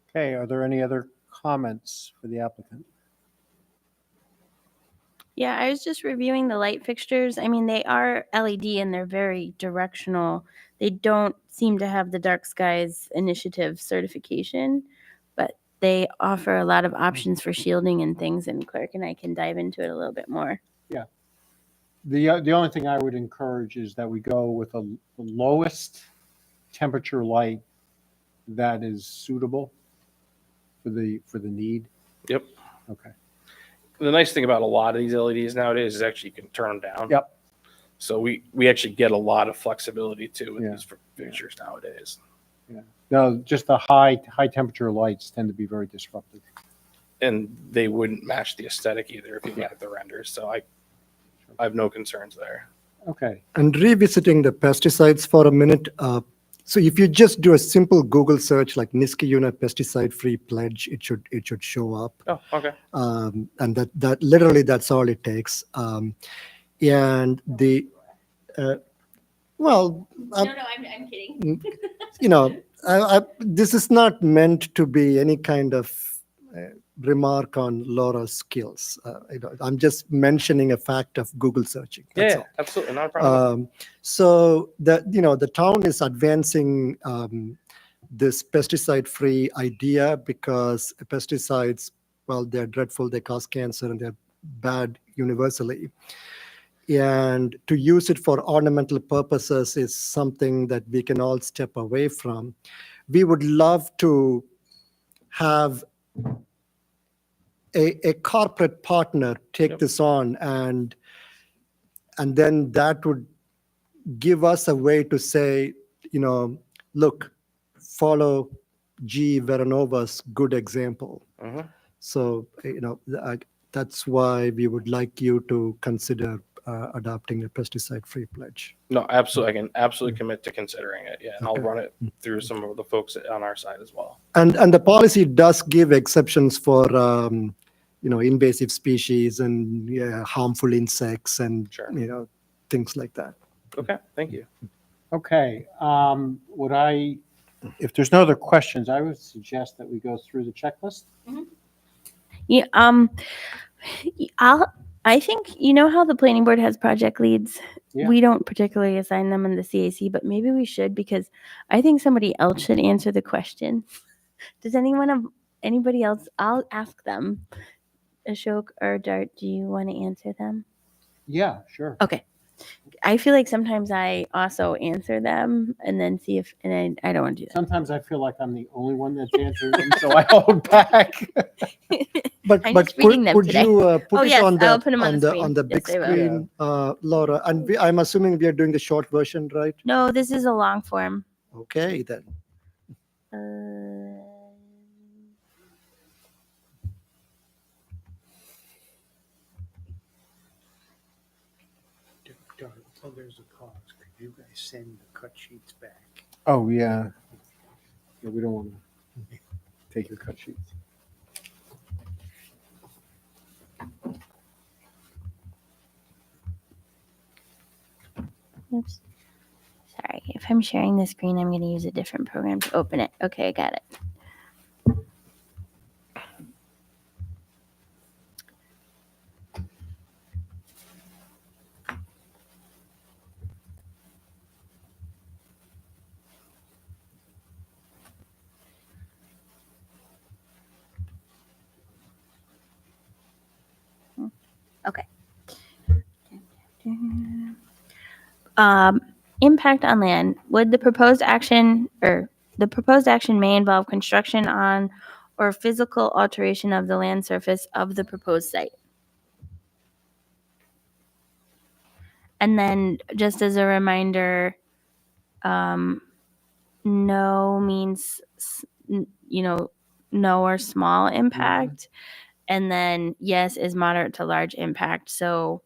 Okay, are there any other comments for the applicant? Yeah, I was just reviewing the light fixtures. I mean, they are LED and they're very directional. They don't seem to have the Dark Skies Initiative certification, but they offer a lot of options for shielding and things, and Clark and I can dive into it a little bit more. The only thing I would encourage is that we go with the lowest temperature light that is suitable for the need. Yep. Okay. The nice thing about a lot of these LEDs nowadays is actually you can turn them down. Yep. So we actually get a lot of flexibility too with Yeah. these fixtures nowadays. No, just the high temperature lights tend to be very disruptive. And they wouldn't match the aesthetic either if you look at the renders. So I have no concerns there. Okay. And revisiting the pesticides for a minute. So if you just do a simple Google search like Niskayuna pesticide-free pledge, it should show up. Oh, okay. And that literally that's all it takes. And the well, I'm kidding. this is not meant to be any kind of remark on Laura's skills. I'm just mentioning a fact of Google searching. That's Yeah, all. absolutely. Not a problem. So the town is advancing this pesticide-free idea because pesticides, well, they're dreadful, they cause cancer, and they're bad universally. And to use it for ornamental purposes is something that we can all step away from. We would love to have a corporate partner take this on, and then that would give us a way to say, look, follow G. Veranova's good example. Mhm. So, that's why we would like you to consider adopting a pesticide-free pledge. No, absolutely. I can absolutely commit to considering it. Yeah, and I'll Okay. run it through some of the folks on our side as well. And the policy does give exceptions for invasive species and harmful insects and Sure. things like that. Okay, thank you. Okay. Would I If there's no other questions, I would suggest that we go through the checklist. Yeah, I think, you know how the planning board has project leads? Yeah. We don't particularly assign them in the CAC, but maybe we should, because I think somebody else should answer the question. Does anybody else? I'll ask them. Ashok or Dart, do you want to answer them? Yeah, sure. Okay. I feel like sometimes I also answer them and then see if, and I don't want to do that. Sometimes I feel like I'm the only one that's answering them, so I hold back. But I'm but just reading could, them could today. you put Oh, it yes, on the I'll put 'em on the screen. on the Yes, big I will. screen, Laura? And I'm assuming we are doing the short version, right? No, this is a long form. Okay, then. Oh, there's a cause. Could you guys send the cut sheets back? Oh, yeah. Yeah, we don't want to take your cut sheets. Oops. Sorry, if I'm sharing the screen, I'm going to use a different program to open it. Okay, I got it. Okay. Impact on land. Would the proposed action may involve construction on or physical alteration of the land surface of the proposed site? And then just as a reminder, no means, no or small impact. And then yes is moderate to large impact. So,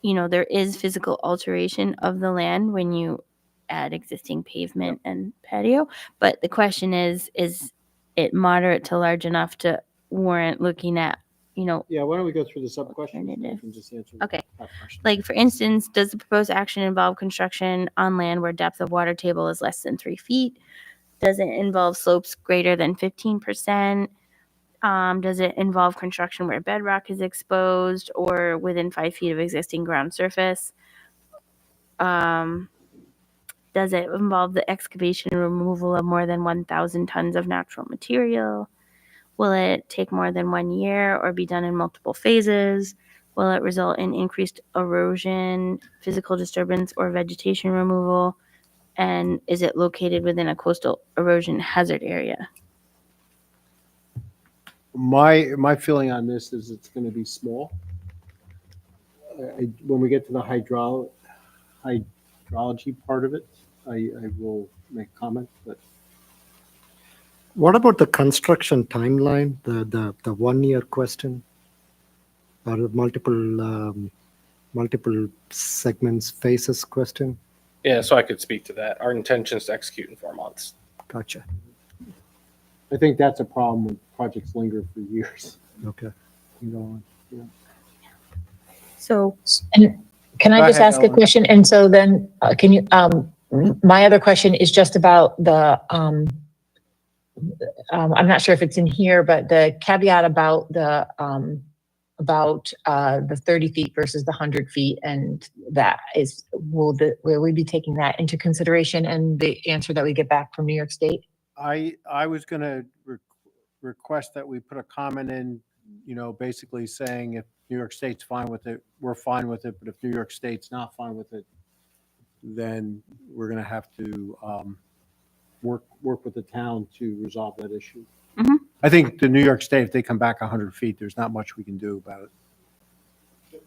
there is physical alteration of the land when you add existing pavement and patio. But the question is it moderate to large enough to warrant looking at, Yeah, why don't we go through the sub-questions? and I Alternative. can just answer Okay. that question. like, for instance, does the proposed action involve construction on land where depth of water table is less than 3 feet? Does it involve slopes greater than 15%? Does it involve construction where bedrock is exposed or within 5 feet of existing ground surface? Does it involve the excavation and removal of more than 1,000 tons of natural material? Will it take more than 1 year or be done in multiple phases? Will it result in increased erosion, physical disturbance, or vegetation removal? And is it located within a coastal erosion hazard area? My feeling on this is it's going to be small. When we get to the hydrology part of it, I will make comments, but What about the construction timeline? The 1 year question, or the multiple segments phases question? Yeah, so I could speak to that. Our intention is to execute in 4 months. Gotcha. I think that's a problem when projects linger for years. Okay. So, And can Go I just ahead, ask a Ellen. question? And so then can you, my other question is just about the, I'm not sure if it's in here, but the caveat about the 30 feet versus the 100 feet. And that is, will we be taking that into consideration and the answer that we get back from New York State? I was going to request that we put a comment in, basically saying if New York State's fine with it, we're fine with it. But if New York State's not fine with it, then we're going to have to work with the town to resolve that issue. Mhm. I think the New York State, if they come back 100 feet, there's not much we can do about it.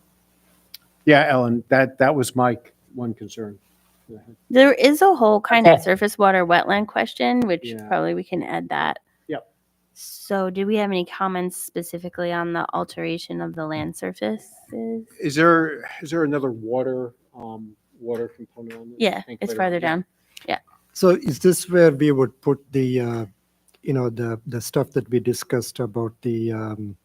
Yeah, Ellen, that was my one concern. Go ahead. there is a whole kind of Okay. surface water wetland question, which Yeah. probably we can add that. Yep. So, do we have any comments specifically on the alteration of the land surfaces? Is there another water component on this? I Yeah, think it's later on. farther Yeah. down. So is this where we would put the, the stuff that we discussed about the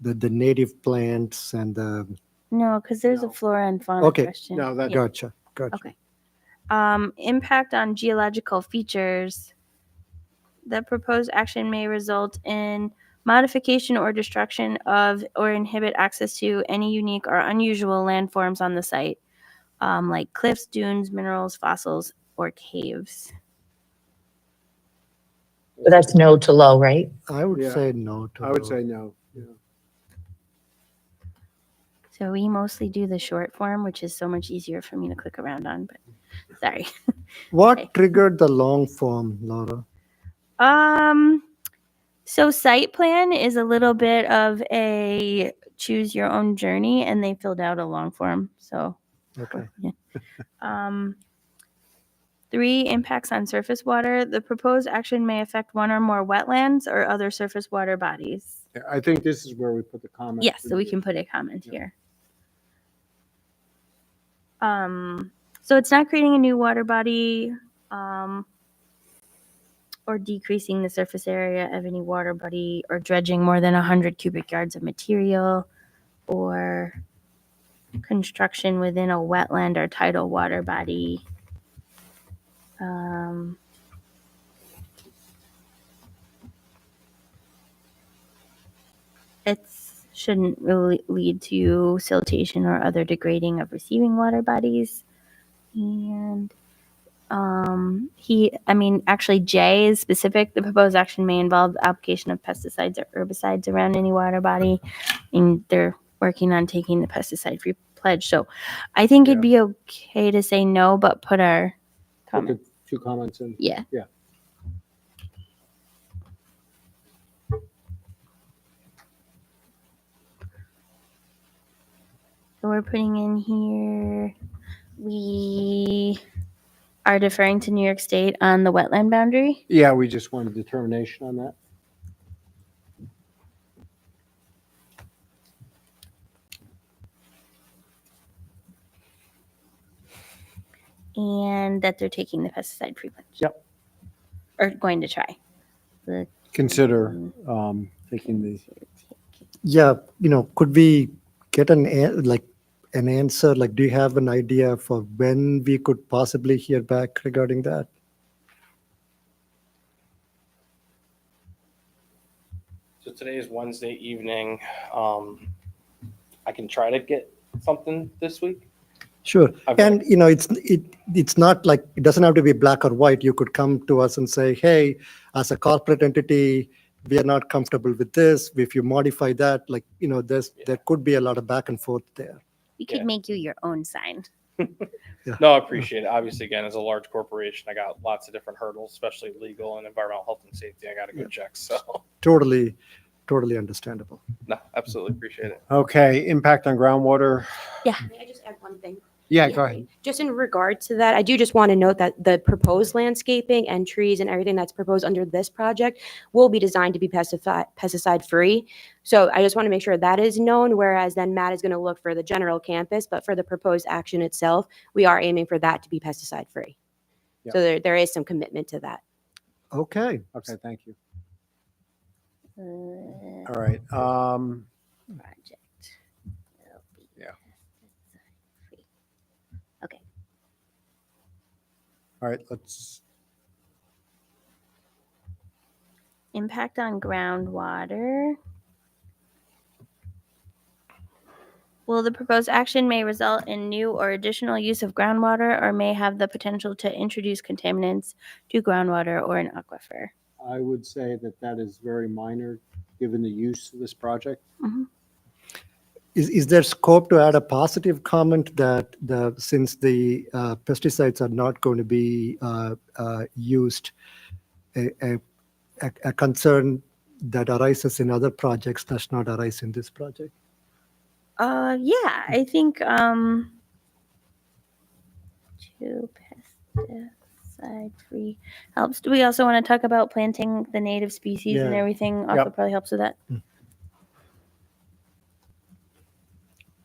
native plants and the, No, because there's a No. flora and fauna Okay. question. No, that Yeah. gotcha. Okay. Impact on geological features. The proposed action may result in modification or destruction of or inhibit access to any unique or unusual landforms on the site, like cliffs, dunes, minerals, fossils, or caves. But that's no to low, right? I would Yeah. say no to I would those. say no. Yeah. So we mostly do the short form, which is so much easier for me to click around on, but sorry. What Okay. triggered the long form, Laura? So site plan is a little bit of a choose your own journey, and they filled out a long form. So, Okay. yeah. 3, impacts on surface water. The proposed action may affect one or more wetlands or other surface water bodies. Yeah, I think this is where we put the comment. Yes, so we can put a comment Yeah. here. So it's not creating a new water body, or decreasing the surface area of any water body, or dredging more than 100 cubic yards of material, or construction within a wetland or tidal water body. It shouldn't really lead to siltation or other degrading of receiving water bodies. And actually J is specific. The proposed action may involve the application of pesticides or herbicides around any water body. And they're working on taking the pesticide-free pledge. So I think it'd be okay to say no, but put our Put comment. the 2 comments in. Yeah. Yeah. So we're putting in here, we are deferring to New York State on the wetland boundary. Yeah, we just want a determination on that. And that they're taking the pesticide-free pledge. Yep. Or going to try. Consider taking the. Yeah, could we get an answer? Like, do you have an idea for when we could possibly hear back regarding that? So today is Wednesday evening. I can try to get something this week. Sure. Okay. And it's not like it doesn't have to be black or white. You could come to us and say, hey, as a corporate entity, we are not comfortable with this. If you modify that, there could be a lot of back and forth there. We could make you your own sign. No, I appreciate it. Obviously, again, as a large corporation, I got lots of different hurdles, especially legal and environmental health and safety. I got to go check. So Totally understandable. no, absolutely appreciate it. Okay, impact on groundwater. Yeah. May I just add one thing? Yeah, go ahead. Just in regard to that, I do just want to note that the proposed landscaping and trees and everything that's proposed under this project will be designed to be pesticide free. So I just want to make sure that is known, whereas then Matt is going to look for the general campus, but for the proposed action itself, we are aiming for that to be pesticide free. Yep. So there is some commitment to that. Okay. Okay, thank you. Project. All right. Yeah. Free. Okay. All right, let's. Impact on groundwater. Well, the proposed action may result in new or additional use of groundwater or may have the potential to introduce contaminants to groundwater or an aquifer. I would say that is very minor, given the use of this project. Mhm. Is there scope to add a positive comment that since the pesticides are not going to be used, a concern that arises in other projects does not arise in this project? Yeah, I think to pesticide free helps. Do we also want to talk about planting the native species and Yeah. everything? Also Yep. probably helps with that. Mm.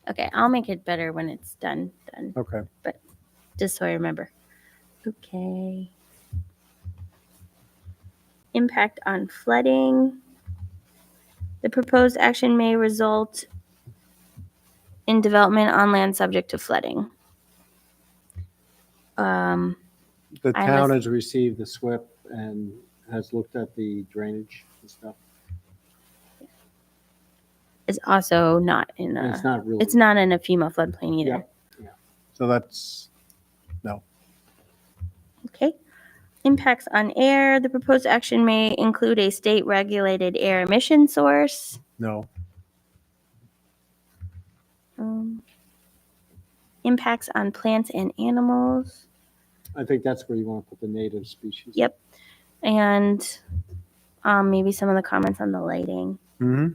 Okay, I'll make it better when it's done. Okay. Just so I remember. Okay. Impact on flooding. The proposed action may result in development on land subject to flooding. The I town was- has received the SWIP and has looked at the drainage and stuff. is also not in And It's a, not really. it's not in a FEMA floodplain either. Yeah. So that's, no. Okay. Impacts on air. The proposed action may include a state regulated air emission source. No. Impacts on plants and animals. I think that's where you want to put the native species. Yep. And maybe some of the comments on the lighting. Mm-hmm.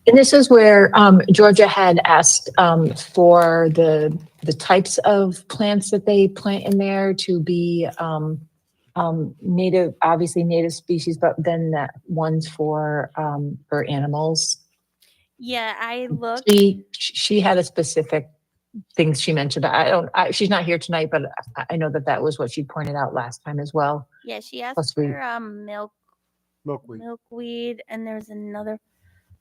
And this is where Georgia had asked for the types of plants that they plant in there to be native, obviously native species, but then that ones for animals. Yeah, I looked. She had a specific things she mentioned. She's not here tonight, but I know that was what she pointed out last time as well. Yeah, she asked Plus we- for Milkweed. milkweed, and there's another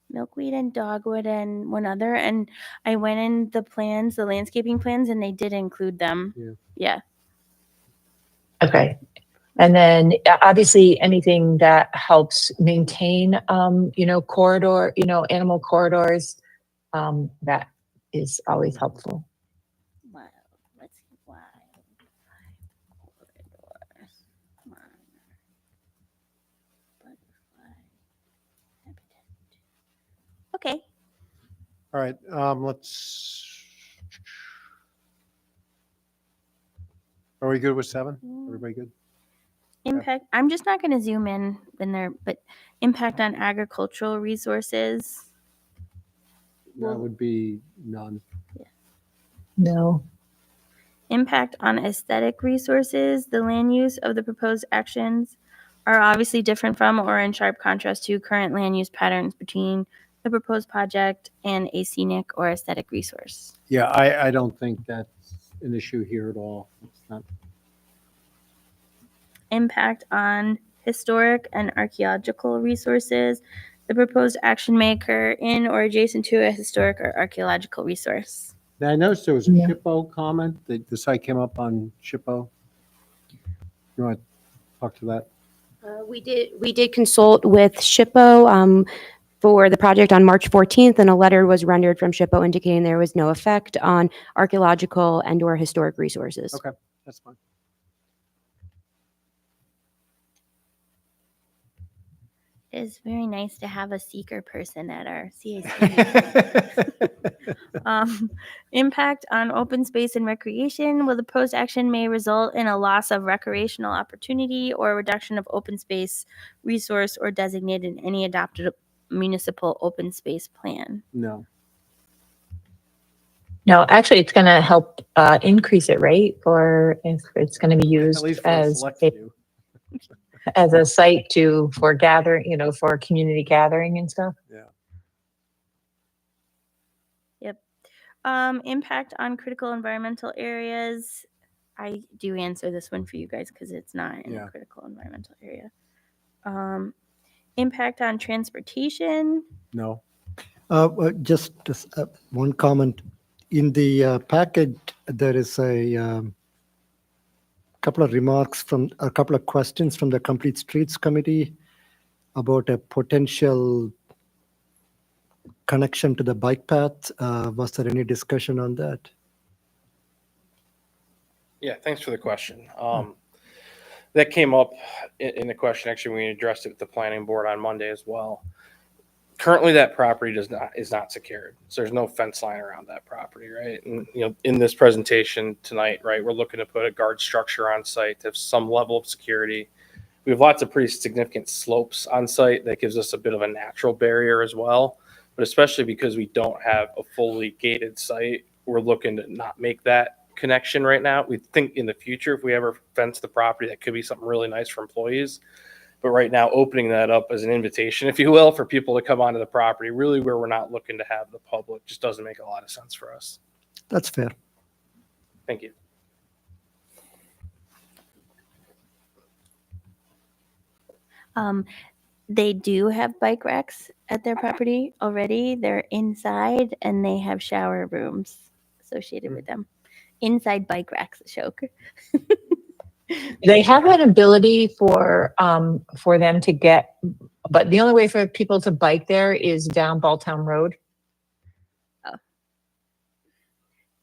milkweed and dogwood and one other. And I went in the plans, the landscaping plans, and they did include them. Yeah. Okay. And then obviously anything that helps maintain, corridor, animal corridors, that is always helpful. Wild. Let's see. Wild. Corridors. Butterfly. Habitat. Okay. All right, let's. Are we good with 7? Everybody good? Impact. I'm just not going to zoom in there, but impact on agricultural resources. That would be none. No. Impact on aesthetic resources. The land use of the proposed actions are obviously different from or in sharp contrast to current land use patterns between the proposed project and a scenic or aesthetic resource. Yeah, I don't think that's an issue here at all. It's not. Impact on historic and archaeological resources. The proposed action may occur in or adjacent to a historic or archaeological resource. Now, I noticed there was a Yeah. SHPO comment. The site came up on SHPO. You want to talk to that? We did consult with SHPO for the project on March 14th, and a letter was rendered from SHPO indicating there was no effect on archaeological and/or historic resources. Okay, that's fine. It is very nice to have a seeker person at our CAC. Impact on open space and recreation. Well, the proposed action may result in a loss of recreational opportunity or reduction of open space resource or designated in any adopted municipal open space plan. No. No, actually, it's going to help increase it, right? Or if it's going to be At used least for a as select a, few. as a site for gathering, for community gathering and stuff. Impact on critical environmental areas. I do answer this one for you guys because it's not in Yeah. a critical environmental area. Impact on transportation. No. Just one comment. In the package, there is a couple of remarks a couple of questions from the Complete Streets Committee about a potential connection to the bike path. Was there any discussion on that? Yeah, thanks for the question. That came up in the question. Actually, we addressed it with the planning board on Monday as well. Currently, that property is not secured, so there's no fence line around that property, right? And in this presentation tonight, right, we're looking to put a guard structure on site to have some level of security. We have lots of pretty significant slopes on site that gives us a bit of a natural barrier as well. But especially because we don't have a fully gated site, we're looking to not make that connection right now. We think in the future, if we ever fence the property, that could be something really nice for employees. But right now, opening that up as an invitation, if you will, for people to come onto the property, really where we're not looking to have the public, just doesn't make a lot of sense for us. That's fair. Thank you. They do have bike racks at their property already. They're inside and they have shower rooms associated with them. Inside bike racks, Ashok. They have an ability for them to get, but the only way for people to bike there is down Balltown Road.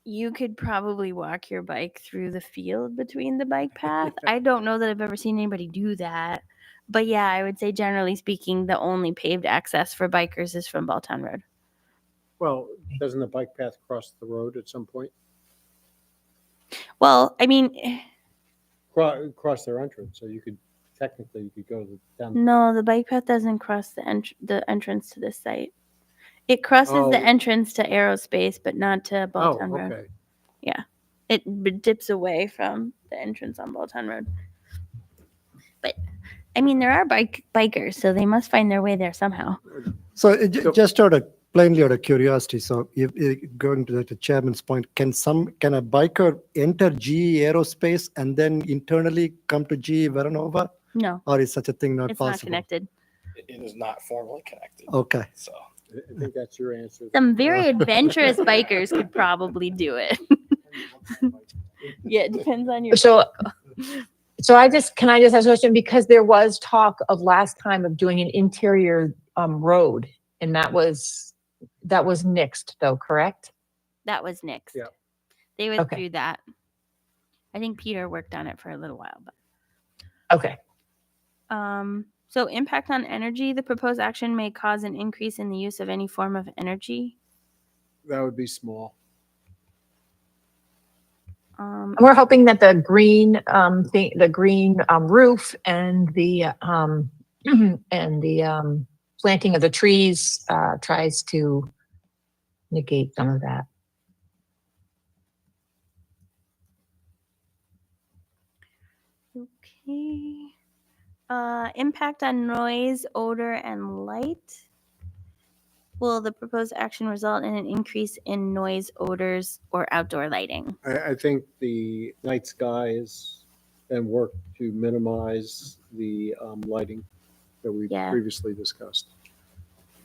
You could probably walk your bike through the field between the bike path. I don't know that I've ever seen anybody do that. But yeah, I would say generally speaking, the only paved access for bikers is from Balltown Road. Well, doesn't the bike path cross the road at some point? Well, I mean, Cross their entrance, so you could go down. no, the bike path doesn't cross the entrance to this site. It crosses the Oh. entrance to Aerospace, but not to Oh, Balltown Road. okay. Yeah, it dips away from the entrance on Balltown Road. But I mean, there are bikers, so they must find their way there somehow. So just plainly out of curiosity, so if going to the chairman's point, can a biker enter GE Aerospace and then internally come to GE Veranova, No, or is such a thing not it's not possible? connected. It is not formally connected. Okay. So I think that's your answer. Some very adventurous bikers could probably do it. Yeah, it depends on your. So can I just ask a question? Because there was talk of last time of doing an interior road, and that was nixed though, correct? That was nixed. Yeah. They Okay. withdrew that. I think Peter worked on it for a little while, but. Okay. So impact on energy, the proposed action may cause an increase in the use of any form of energy. That would be small. We're hoping that the green roof and the planting of the trees tries to negate some of that. Okay. Impact on noise, odor, and light. Will the proposed action result in an increase in noise, odors, or outdoor lighting? I think the night skies and work to minimize the lighting that we Yeah. previously discussed.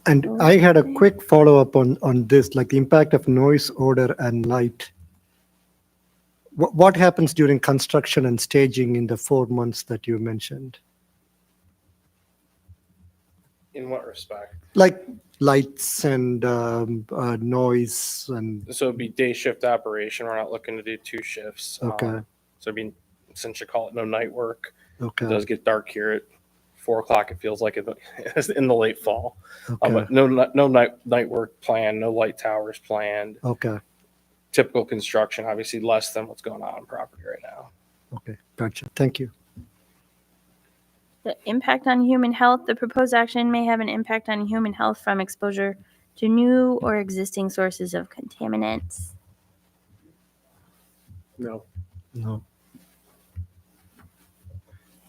And I had a Okay. quick follow-up on this, like the impact of noise, odor, and light. What happens during construction and staging in the 4 months that you mentioned? in what respect? Like lights and noise and, So it'd be day shift operation. We're not looking to do 2 shifts. Okay. So it'd be, essentially call it no night work. It okay, does get dark here at 4 o'clock. It feels like it's in the late fall. okay, But no night work planned, no light towers planned. okay, Typical construction, obviously less than what's going on property right now. okay, gotcha. Thank you. The impact on human health. The proposed action may have an impact on human health from exposure to new or existing sources of contaminants. No. No.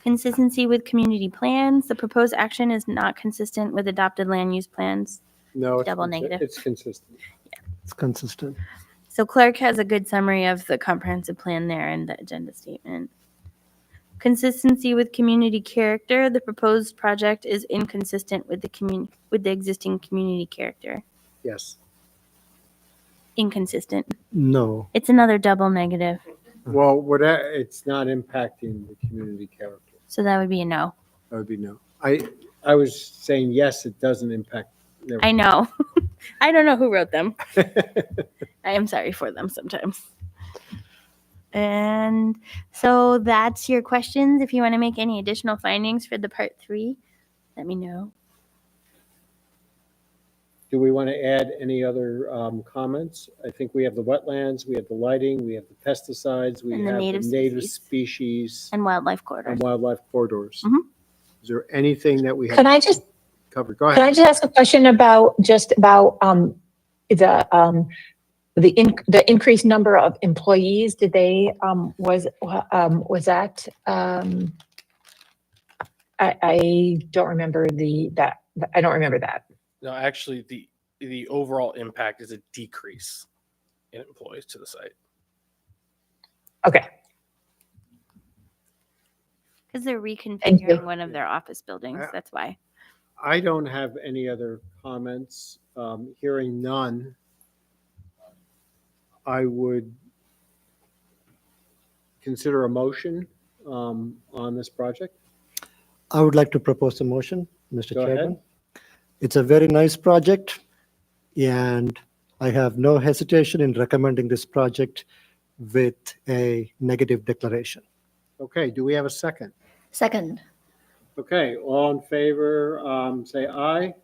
Consistency with community plans. The proposed action is not consistent with adopted land use plans. No. it's Double consi- negative. It's consistent. It's consistent. So Clark has a good summary of the comprehensive plan there in the agenda statement. Consistency with community character. The proposed project is inconsistent with the existing community character. Yes. Inconsistent. No. It's another double negative. Well, it's not impacting the community character. So that would be a no. That would be no. I was saying, yes, it doesn't impact. I know. I don't know who wrote them. I am sorry for them sometimes. And so that's your questions. If you want to make any additional findings for the part 3, let me know. Do we want to add any other comments? I think we have the wetlands, we have the lighting, we have the pesticides, we And the have the native native species. species And wildlife corridors. and wildlife corridors. Mhm. Is there anything that we have Can I just covered? Go Can I ahead. just ask a question about the increased number of employees? Did they was that I don't remember that. I don't remember that. No, actually, the overall impact is a decrease in employees to the site. Okay. Because they're Thank you. reconfiguring one of their office buildings. Yeah. That's why. I don't have any other comments. Hearing none, I would consider a motion on this project. I would like to propose a motion, Mr. Go ahead. Chairman. It's a very nice project, and I have no hesitation in recommending this project with a negative declaration. Okay, do we have a second? Second. Okay, all in favor, say aye.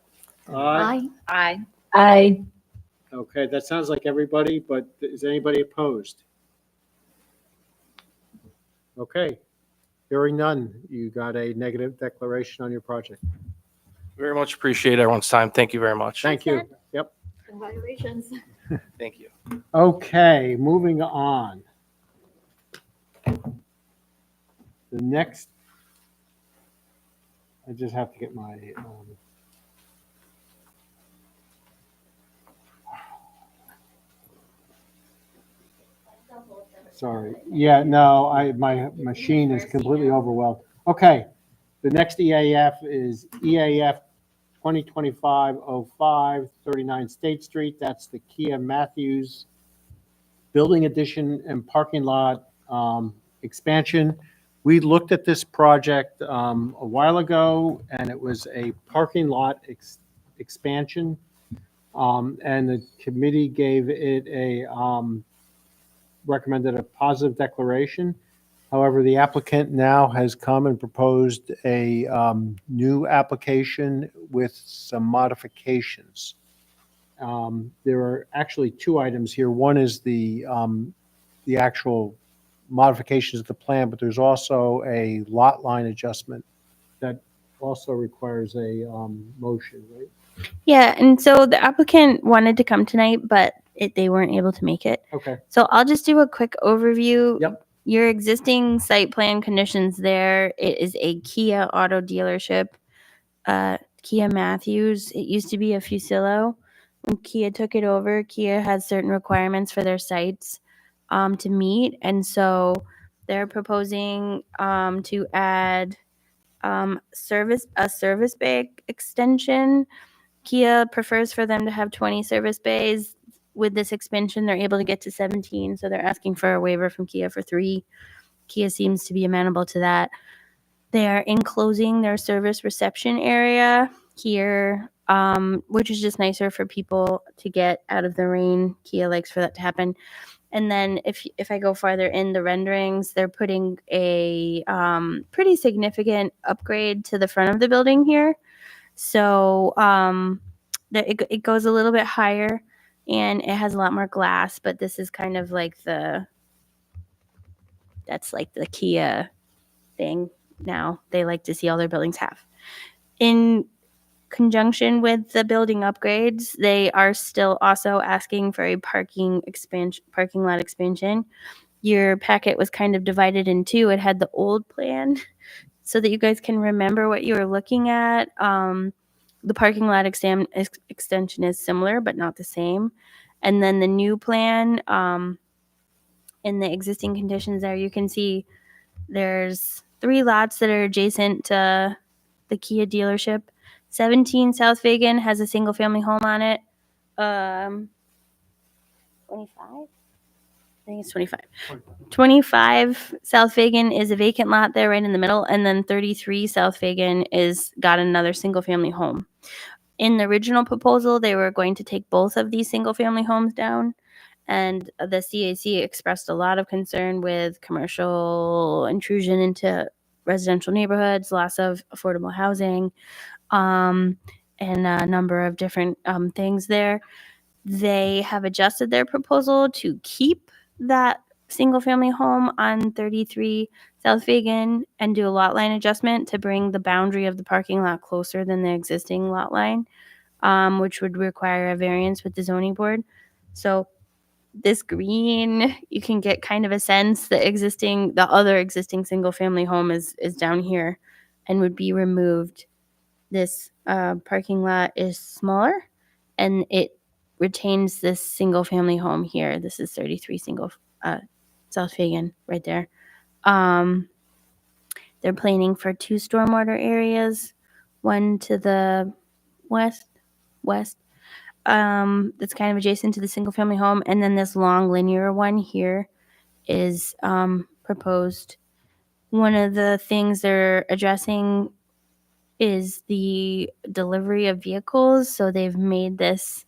Aye. Aye. Aye. Okay, that sounds like everybody, but is anybody opposed? Okay, hearing none, you got a negative declaration on your project. Very much appreciate everyone's time. Thank you very much. Thank you. Yep. Congratulations. Thank you. Okay, moving on. The next, I just have to get my, sorry. Yeah, no, my machine is completely overwhelmed. Okay, the next EAF is EAF 2025-05, 39 State Street. That's the Kia Matthews building addition and parking lot expansion. We looked at this project a while ago, and it was a parking lot expansion. And the committee gave it a, recommended a positive declaration. However, the applicant now has come and proposed a new application with some modifications. There are actually two items here. One is the actual modifications of the plan, but there's also a lot line adjustment that also requires a motion, right? Yeah, and so the applicant wanted to come tonight, but they weren't able to make it. Okay. So I'll just do a quick overview. Yep. Your existing site plan conditions there, it is a Kia auto dealership, Kia Matthews. It used to be a Fusillo. When Kia took it over, Kia has certain requirements for their sites to meet. And so they're proposing to add a service bay extension. Kia prefers for them to have 20 service bays. With this expansion, they're able to get to 17, so they're asking for a waiver from Kia for 3. Kia seems to be amenable to that. They are enclosing their service reception area here, which is just nicer for people to get out of the rain. Kia likes for that to happen. And then if I go farther in the renderings, they're putting a pretty significant upgrade to the front of the building here. So it goes a little bit higher. And it has a lot more glass, but this is kind of like that's like the Kia thing now. They like to see all their buildings have. In conjunction with the building upgrades, they are still also asking for a parking lot expansion. Your packet was kind of divided in two. It had the old plan so that you guys can remember what you were looking at. The parking lot extension is similar, but not the same. And then the new plan, in the existing conditions there, you can see there's 3 lots that are adjacent to the Kia dealership. 17 South Fagan has a single family home on it. 25? I think it's 25. 25 South Fagan is a vacant lot there right in the middle. And then 33 South Fagan got another single family home. In the original proposal, they were going to take both of these single family homes down. And the CAC expressed a lot of concern with commercial intrusion into residential neighborhoods, loss of affordable housing, and a number of different things there. They have adjusted their proposal to keep that single family home on 33 South Fagan and do a lot line adjustment to bring the boundary of the parking lot closer than the existing lot line, which would require a variance with the zoning board. So this green, you can get kind of a sense the other existing single family home is down here and would be removed. This parking lot is smaller and it retains this single family home here. This is 33 South Fagan right there. They're planning for 2 stormwater areas, one to the west, that's kind of adjacent to the single family home. And then this long linear one here is proposed. One of the things they're addressing is the delivery of vehicles. So they've made this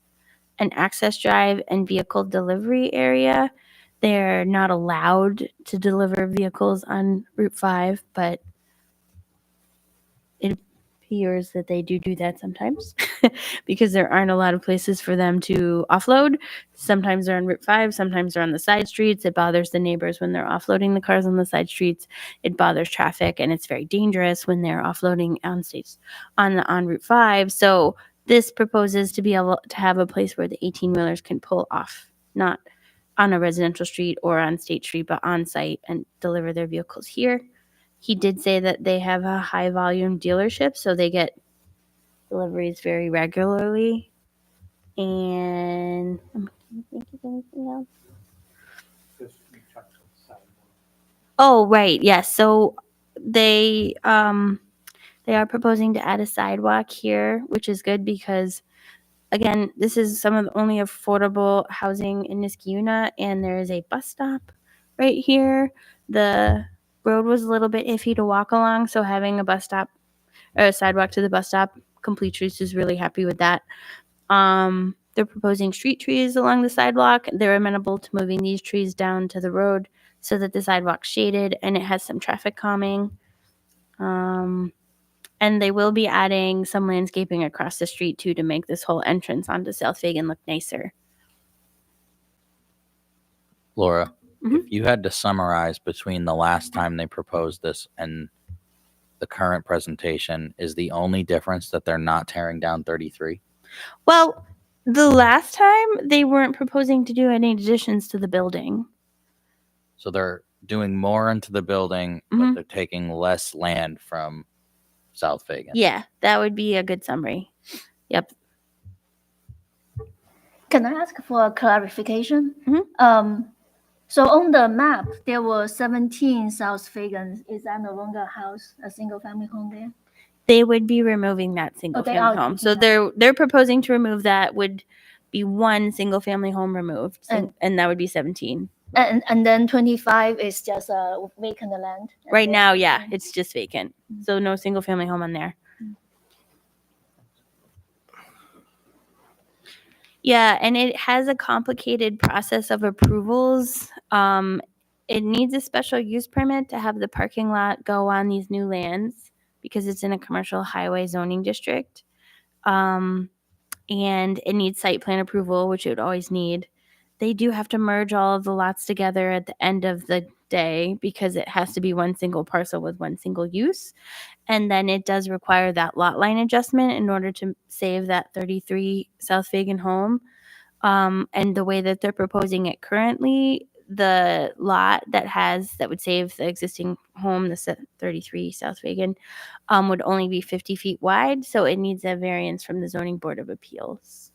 an access drive and vehicle delivery area. They're not allowed to deliver vehicles on Route 5, but it appears that they do that sometimes because there aren't a lot of places for them to offload. Sometimes they're on Route 5, sometimes they're on the side streets. It bothers the neighbors when they're offloading the cars on the side streets. It bothers traffic, and it's very dangerous when they're offloading on Route 5. So this proposes to be able to have a place where the 18-wheelers can pull off, not on a residential street or on State Street, but on site and deliver their vehicles here. He did say that they have a high volume dealership, so they get deliveries very regularly. And I'm trying to think of anything else. Oh, right. Yes. So they are proposing to add a sidewalk here, which is good because, again, this is some of the only affordable housing in Niskayuna, and there is a bus stop right here. The road was a little bit iffy to walk along, so having a bus stop or a sidewalk to the bus stop, Complete Truth is really happy with that. They're proposing street trees along the sidewalk. They're amenable to moving these trees down to the road so that the sidewalk's shaded and it has some traffic calming. And they will be adding some landscaping across the street too to make this whole entrance onto South Fagan look nicer. Laura, Mhm. if you had to summarize between the last time they proposed this and the current presentation, is the only difference that they're not tearing down 33? Well, the last time they weren't proposing to do any additions to the building. So they're doing more into the building, but Mhm. they're taking less land from South Fagan. Yeah, that would be a good summary. Yep. Can I ask for a clarification? Mhm. So on the map, there were 17 South Fagan. Is that no longer a house, a single family home there? They would be removing that single they family are home. So taking they're proposing to remove that. Would be one single family home removed, And- and that would be 17. And then 25 is just a vacant land. And Right then- now, yeah, it's just vacant. So no single family home on there. Yeah, and it has a complicated process of approvals. It needs a special use permit to have the parking lot go on these new lands because it's in a commercial highway zoning district. And it needs site plan approval, which it would always need. They do have to merge all of the lots together at the end of the day because it has to be one single parcel with one single use. And then it does require that lot line adjustment in order to save that 33 South Fagan home. And the way that they're proposing it currently, the lot that would save the existing home, the 33 South Fagan, would only be 50 feet wide. So it needs a variance from the Zoning Board of Appeals.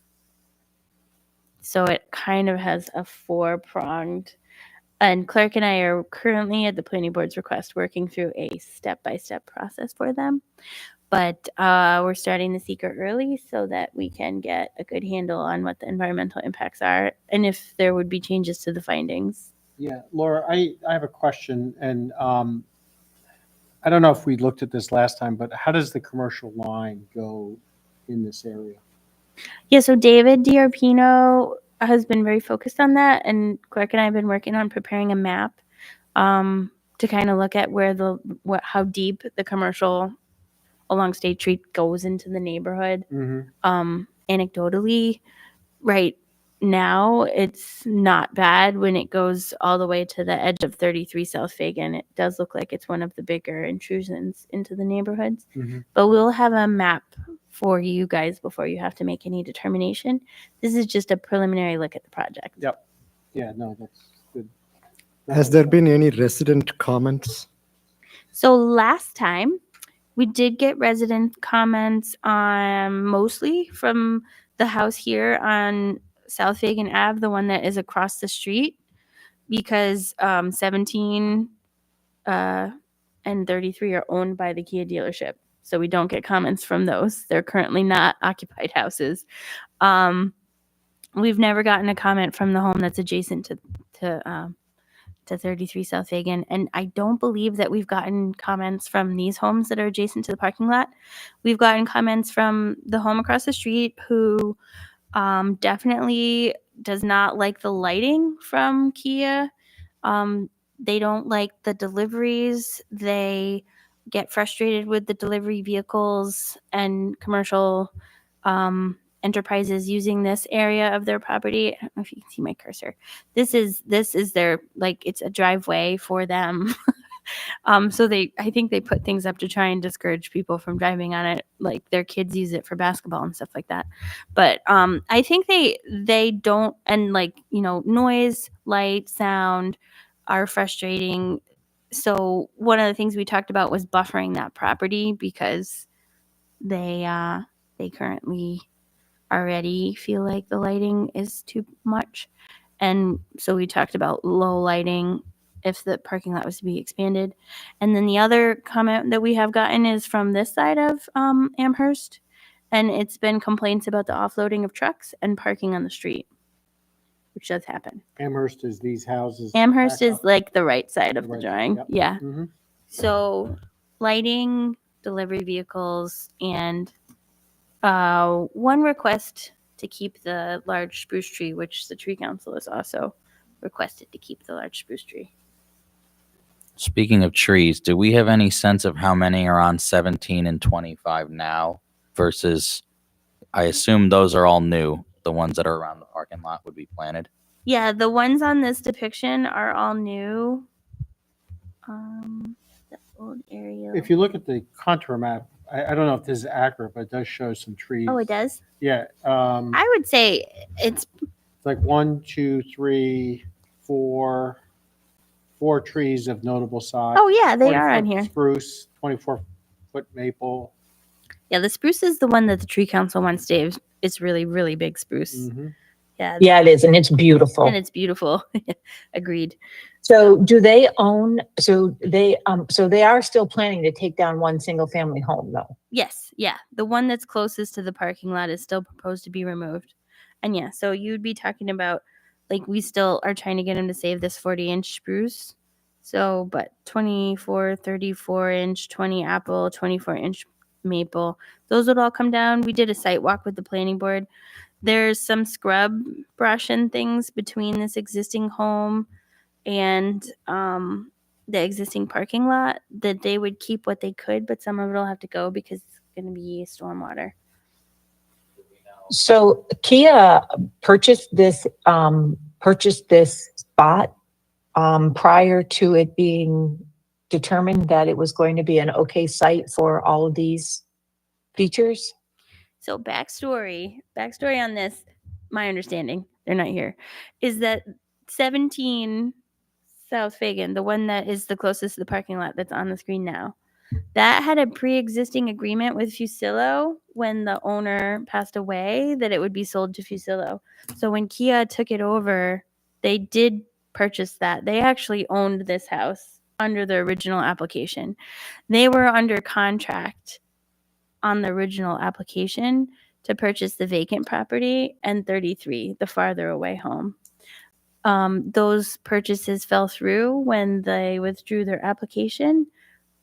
So it kind of has a four-pronged. And Clark and I are currently at the planning board's request working through a step-by-step process for them. But we're starting the seeker early so that we can get a good handle on what the environmental impacts are and if there would be changes to the findings. Yeah, Laura, I have a question, and I don't know if we looked at this last time, but how does the commercial line go in this area? Yeah, so David Diarpino has been very focused on that, and Clark and I have been working on preparing a map to kind of look at how deep the commercial along State Street goes into the neighborhood. Anecdotally, right now it's not bad when it goes all the way to the edge of 33 South Fagan. It does look like it's one of the bigger intrusions into the neighborhoods. But we'll have a map for you guys before you have to make any determination. This is just a preliminary look at the project. Yep. Yeah, no, that's good. Has there been any resident comments? So last time we did get resident comments on mostly from the house here on South Fagan Ave, the one that is across the street, because 17 and 33 are owned by the Kia dealership. so we don't get comments from those. They're currently not occupied houses. We've never gotten a comment from the home that's adjacent to 33 South Fagan, and I don't believe that we've gotten comments from these homes that are adjacent to the parking lot. We've gotten comments from the home across the street who definitely does not like the lighting from Kia. They don't like the deliveries. They get frustrated with the delivery vehicles and commercial enterprises using this area of their property. I don't know if you can see my cursor. This is their, like, it's a driveway for them. So I think they put things up to try and discourage people from driving on it. Like their kids use it for basketball and stuff like that. But I think they don't, and like, noise, light, sound are frustrating. So one of the things we talked about was buffering that property because they currently already feel like the lighting is too much. And so we talked about low lighting if the parking lot was to be expanded. And then the other comment that we have gotten is from this side of Amherst, and it's been complaints about the offloading of trucks and parking on the street, which does happen. Amherst is these houses. Amherst back is up. like the right side of The the right drawing. side, Yeah. Mhm. So lighting, delivery vehicles, and one request to keep the large spruce tree, which the tree council has also requested to keep the large spruce tree. Speaking of trees, do we have any sense of how many are on 17 and 25 now versus, I assume those are all new, the ones that are around the parking lot would be planted? Yeah, the ones on this depiction are all new. The old area. If you look at the contour map, I don't know if this is accurate, but it does show some trees. Oh, it does? Yeah. I would say it's It's like 1, 2, 3, 4 trees of notable size. Oh, yeah, they are 20-foot on here. Spruce, 24-foot maple. Yeah, the spruce is the one that the tree council wants, Dave. It's really, really big spruce. Mhm. Yeah. Yeah, it is, and it's beautiful. And it's beautiful. Agreed. So do they own, so they are still planning to take down one single family home though? Yes. Yeah. The one that's closest to the parking lot is still proposed to be removed. And yeah, so you'd be talking about, like, we still are trying to get them to save this 40-inch spruce. So, but 24, 34-inch, 20 apple, 24-inch maple, those would all come down. We did a site walk with the planning board. There's some scrub brush and things between this existing home and the existing parking lot that they would keep what they could, but some of it will have to go because it's going to be stormwater. So Kia purchased this spot prior to it being determined that it was going to be an okay site for all of these features? So backstory on this, my understanding, they're not here, is that 17 South Fagan, the one that is the closest to the parking lot that's on the screen now, that had a pre-existing agreement with Fusillo when the owner passed away that it would be sold to Fusillo. So when Kia took it over, they did purchase that. They actually owned this house under the original application. They were under contract on the original application to purchase the vacant property and 33, the farther away home. Those purchases fell through when they withdrew their application.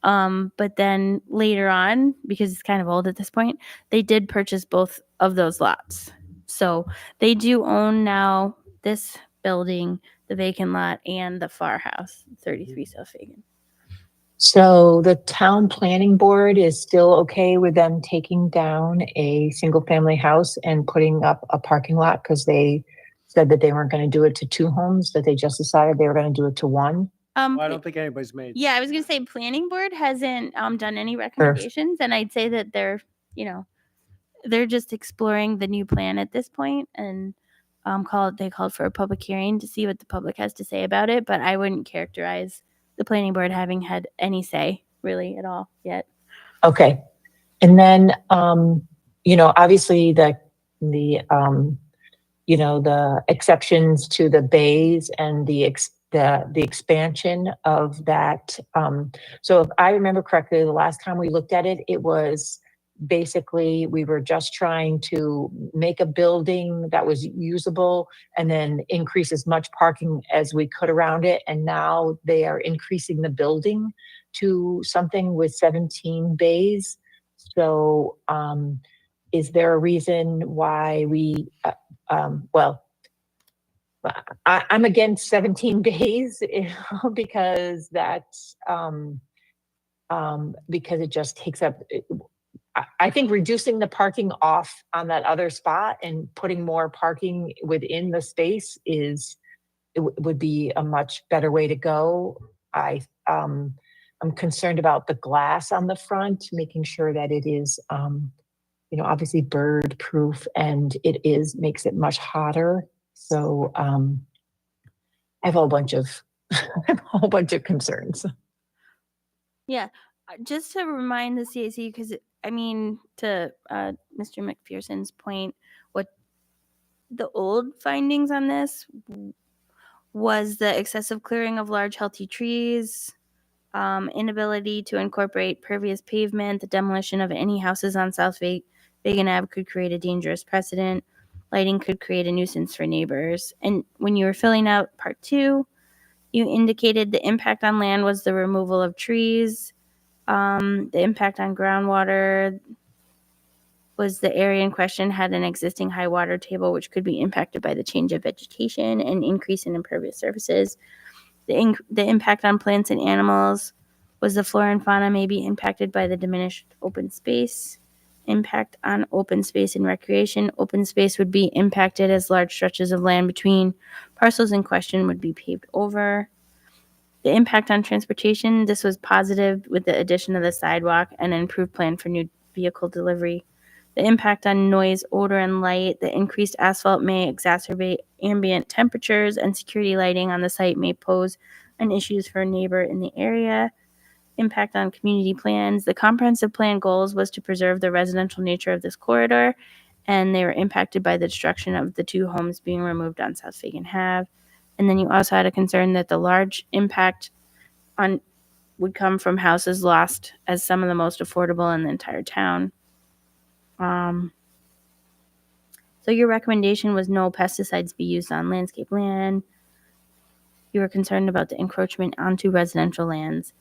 But then later on, because it's kind of old at this point, they did purchase both of those lots. So they do own now this building, the vacant lot, and the far house, 33 South Fagan. So the town planning board is still okay with them taking down a single family house and putting up a parking lot because they said that they weren't going to do it to 2 homes, that they just decided they were going to do it to 1? Well, I don't think anybody's made. Yeah, I was going to say planning board hasn't done any recommendations, and I'd say that they're just exploring the new plan at this point, and they called for a public hearing to see what the public has to say about it, but I wouldn't characterize the planning board having had any say really at all yet. Okay. And then, obviously the exceptions to the bays and the the expansion of that. So if I remember correctly, the last time we looked at it, it was basically, we were just trying to make a building that was usable and then increase as much parking as we could around it. And now they are increasing the building to something with 17 bays. So is there a reason why we, well, I'm against 17 bays because that's, because it just takes up, I think reducing the parking off on that other spot and putting more parking within the space would be a much better way to go. I'm concerned about the glass on the front, making sure that it is, obviously bird proof, and makes it much hotter. So I have a whole bunch of concerns. Yeah, just to remind the CAC, because to Mr. McPherson's point, what the old findings on this was the excessive clearing of large healthy trees, inability to incorporate pervious pavement, the demolition of any houses on South Fagan Ave could create a dangerous precedent. Lighting could create a nuisance for neighbors. And when you were filling out part 2, you indicated the impact on land was the removal of trees. The impact on groundwater was the area in question had an existing high water table, which could be impacted by the change of vegetation and increase in impervious surfaces. The impact on plants and animals was the flora and fauna may be impacted by the diminished open space. Impact on open space and recreation. Open space would be impacted as large stretches of land between parcels in question would be paved over. The impact on transportation, this was positive with the addition of the sidewalk and an improved plan for new vehicle delivery. The impact on noise, odor, and light, the increased asphalt may exacerbate ambient temperatures, and security lighting on the site may pose an issues for a neighbor in the area. Impact on community plans. The comprehensive plan goals was to preserve the residential nature of this corridor, and they were impacted by the destruction of the 2 homes being removed on South Fagan Ave. And then you also had a concern that the large impact would come from houses lost as some of the most affordable in the entire town. So your recommendation was no pesticides be used on landscape land. You were concerned about the encroachment onto residential lands.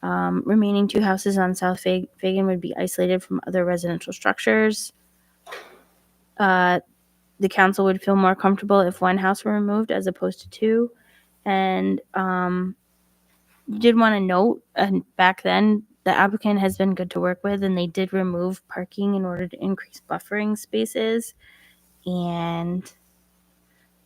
Remaining 2 houses on South Fagan would be isolated from other residential structures. The council would feel more comfortable if 1 house were removed as opposed to 2. And you did want to note, and back then, the applicant has been good to work with, and they did remove parking in order to increase buffering spaces. And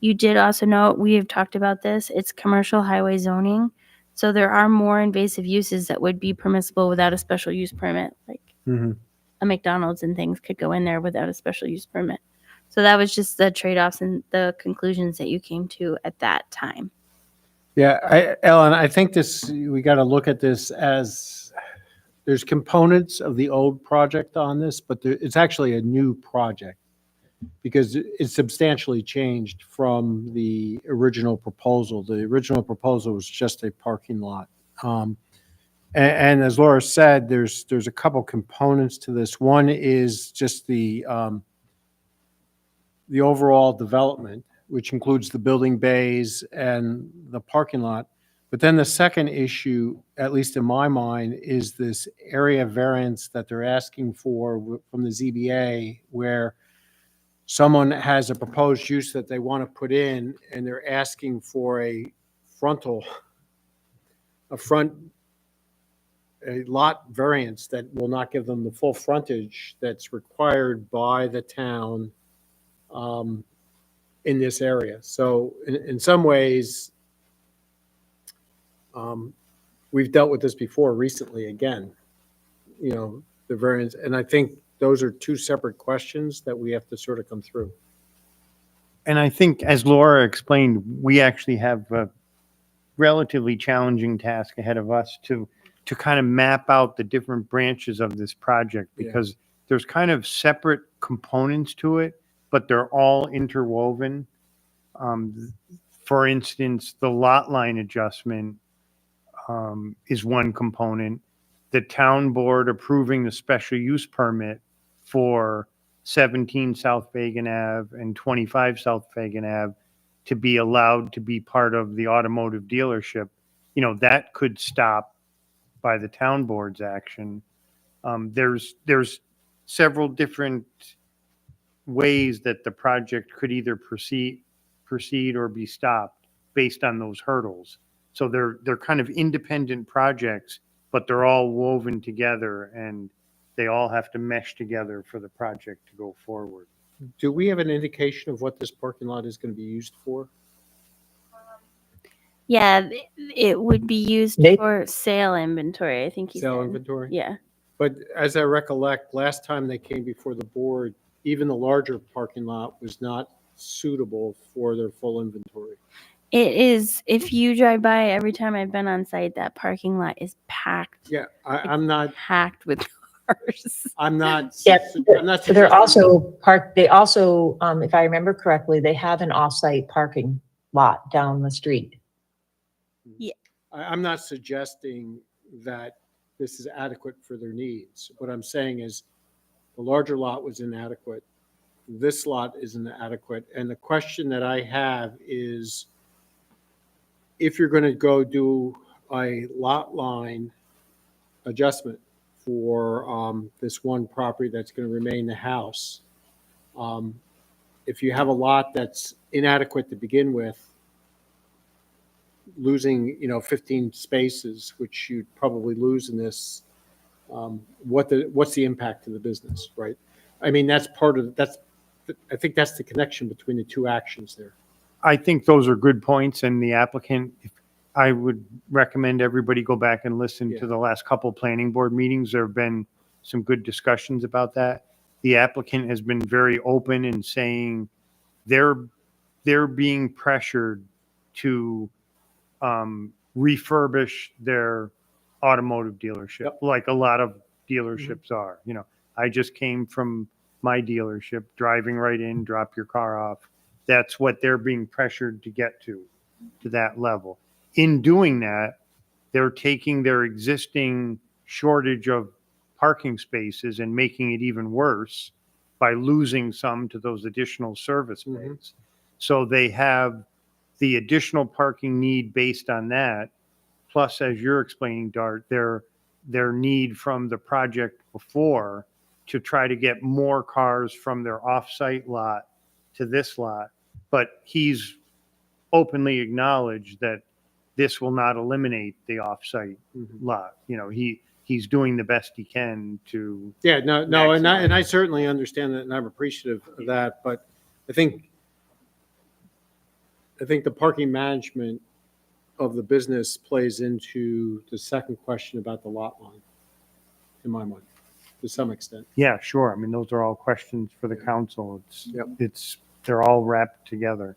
you did also note, we have talked about this, it's commercial highway zoning. So there are more invasive uses that would be permissible without a special use permit, like a McDonald's and things could go in there without a special use permit. So that was just the trade-offs and the conclusions that you came to at that time. Yeah, Ellen, I think we got to look at this as there's components of the old project on this, but it's actually a new project because it's substantially changed from the original proposal. The original proposal was just a parking lot. And as Laura said, there's a couple components to this. One is just the overall development, which includes the building bays and the parking lot. But then the second issue, at least in my mind, is this area variance that they're asking for from the ZBA, where someone has a proposed use that they want to put in, and they're asking for a lot variance that will not give them the full frontage that's required by the town in this area. So in some ways, we've dealt with this before recently again, the variance. And I think those are 2 separate questions that we have to sort of come through. And I think, as Laura explained, we actually have a relatively challenging task ahead of us to kind of map out the different branches of this project, because there's kind of separate components to it, but they're all interwoven for instance, the lot line adjustment is one component. The town board approving the special use permit for 17 South Fagan Ave and 25 South Fagan Ave to be allowed to be part of the automotive dealership, that could stop by the town board's action. There's several different ways that the project could either proceed or be stopped based on those hurdles. So they're kind of independent projects, but they're all woven together and they all have to mesh together for the project to go forward. Do we have an indication of what this parking lot is going to be used for? Yeah, it would be used They- for sale inventory, I think he Sale said. inventory? Yeah. But as I recollect, last time they came before the board, even the larger parking lot was not suitable for their full inventory. It is, if you drive by every time I've been on site, that parking lot is packed. Yeah, I'm not, Packed with cars. I'm not. Yeah, I'm not So they're suggesting- also they also, if I remember correctly, they have an off-site parking lot down the street. I'm not suggesting that this is adequate for their needs. What I'm saying is the larger lot was inadequate. This lot isn't adequate. And the question that I have is, if you're going to go do a lot line adjustment for this one property that's going to remain the house, if you have a lot that's inadequate to begin with, losing 15 spaces, which you'd probably lose in this, what's the impact to the business, right? I mean, I think that's the connection between the two actions there. I think those are good points, and the applicant, I would recommend everybody go back and listen to the last couple planning board meetings. There have been some good discussions about that. The applicant has been very open in saying they're being pressured to refurbish their automotive dealership, like a lot of dealerships are. I just came from my dealership, driving right in, drop your car off. That's what they're being pressured to get to that level. In doing that, they're taking their existing shortage of parking spaces and making it even worse by losing some to those additional service bays. So they have the additional parking need based on that, plus, as you're explaining, Dart, their need from the project before to try to get more cars from their off-site lot to this lot. But he's openly acknowledged that this will not eliminate the off-site lot. He's doing the best he can to. Yeah, no, and I certainly understand that, and I'm appreciative of that, but I think the parking management of the business plays into the second question about the lot line, in my mind, to some extent. Yeah, sure. I mean, those are all questions for the council. They're all wrapped together.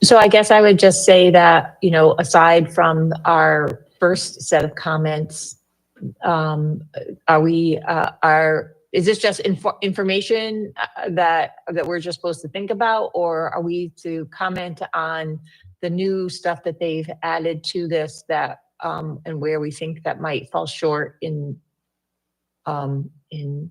So I guess I would just say that, aside from our first set of comments, is this just information that we're just supposed to think about, or are we to comment on the new stuff that they've added to this that and where we think that might fall short in being.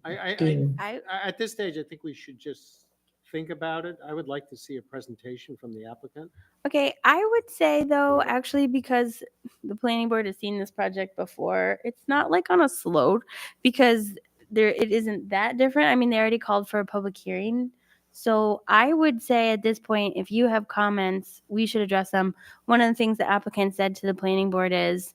At this stage, I think we should just think about it. I would like to see a presentation from the applicant. Okay, I would say though, actually, because the planning board has seen this project before, it's not like on a slope because it isn't that different. I mean, they already called for a public hearing. So I would say at this point, if you have comments, we should address them. One of the things the applicant said to the planning board is,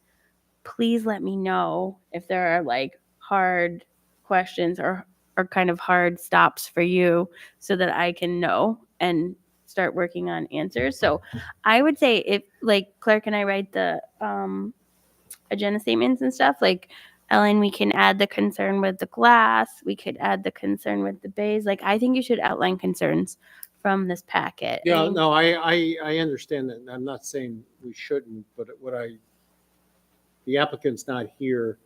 please let me know if there are like hard questions or kind of hard stops for you so that I can know and start working on answers. So I would say if like Clark and I write the agenda statements and stuff, like Ellen, we can add the concern with the glass. We could add the concern with the bays. Like, I think you should outline concerns from this packet. Yeah, no, I understand that. I'm not saying we shouldn't, but the applicant's not here,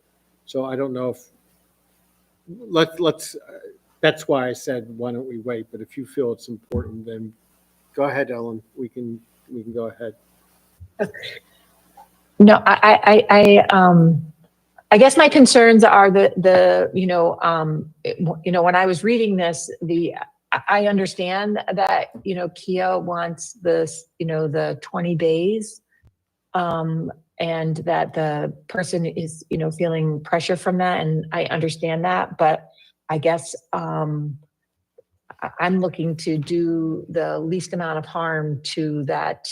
so I don't know if, let's, that's why I said, why don't we wait? But if you feel it's important, then Go ahead, Ellen. We can go ahead. No, I guess my concerns are when I was reading this, I understand that, Kia wants this, the 20 bays. And that the person is, feeling pressure from that. And I understand that, but I guess, I'm looking to do the least amount of harm to that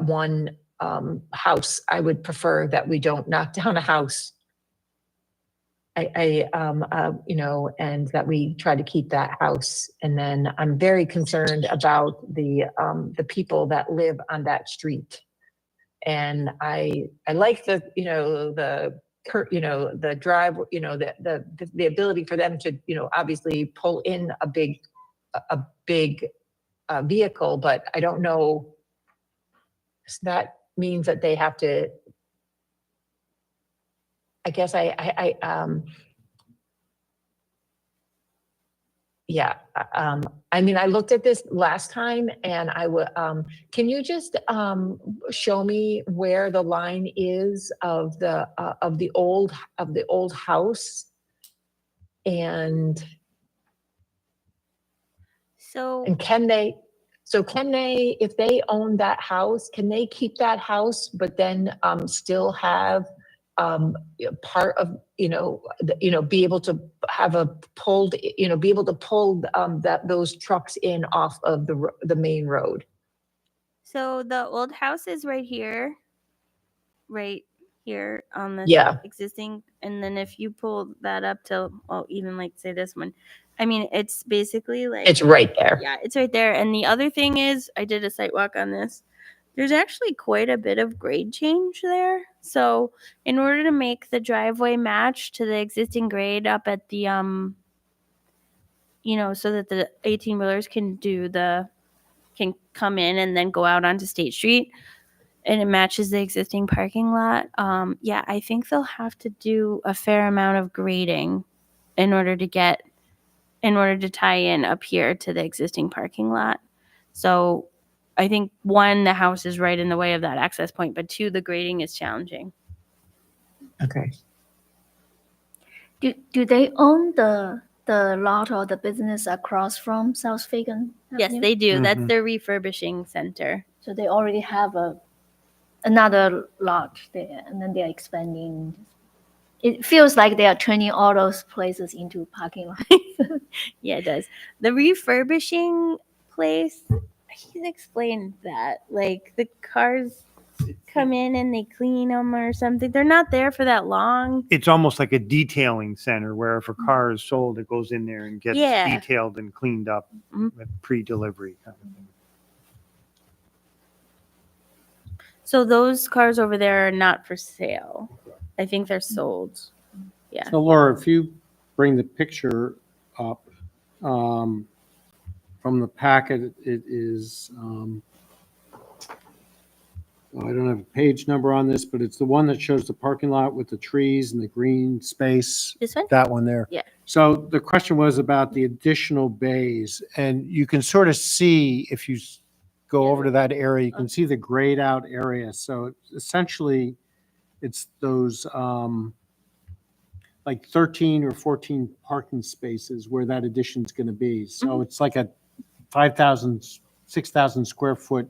one house. I would prefer that we don't knock down a house. And that we try to keep that house. And then I'm very concerned about the people that live on that street. And I like the drive, the ability for them to, obviously pull in a big vehicle, but I don't know. So that means that they have to, I guess I mean, I looked at this last time and I would, can you just show me where the line is of the old house? And can they, if they own that house, can they keep that house, but then still have part of, be able to have be able to pull those trucks in off of the main road? So the old house is right here on the Yeah. existing. And then if you pull that up to, even like say this one, I mean, it's basically like. It's right there. Yeah, it's right there. And the other thing is, I did a site walk on this. There's actually quite a bit of grade change there. So in order to make the driveway match to the existing grade up at the, so that the 18-wheelers can come in and then go out onto State Street and it matches the existing parking lot. I think they'll have to do a fair amount of grading in order to tie in up here to the existing parking lot. So I think one, the house is right in the way of that access point, but two, the grading is challenging. Okay. Do they own the lot or the business across from South Fagan Yes, Avenue? they do. Mhm. That's their refurbishing center. So they already have another lot there, and then they're expanding. It feels like they are turning all those places into parking lots. Yeah, it does. The refurbishing place, he's explained that. Like the cars come in and they clean them or something. They're not there for that long. It's almost like a detailing center where if a car is sold, it goes in there and gets Yeah. detailed and cleaned up Mhm. with pre-delivery kind of thing. So those cars over there are not for sale. I think they're sold. Yeah. So Laura, if you bring the picture up from the packet, it is, I don't have a page number on this, but it's the one that shows the parking lot with the trees and the green space. This one? That one there. Yeah. So the question was about the additional bays, and you can sort of see if you go over to that area, you can see the grayed out area. So essentially, it's those like 13 or 14 parking spaces where that addition's going to be. So it's like a 5,000, 6,000 square foot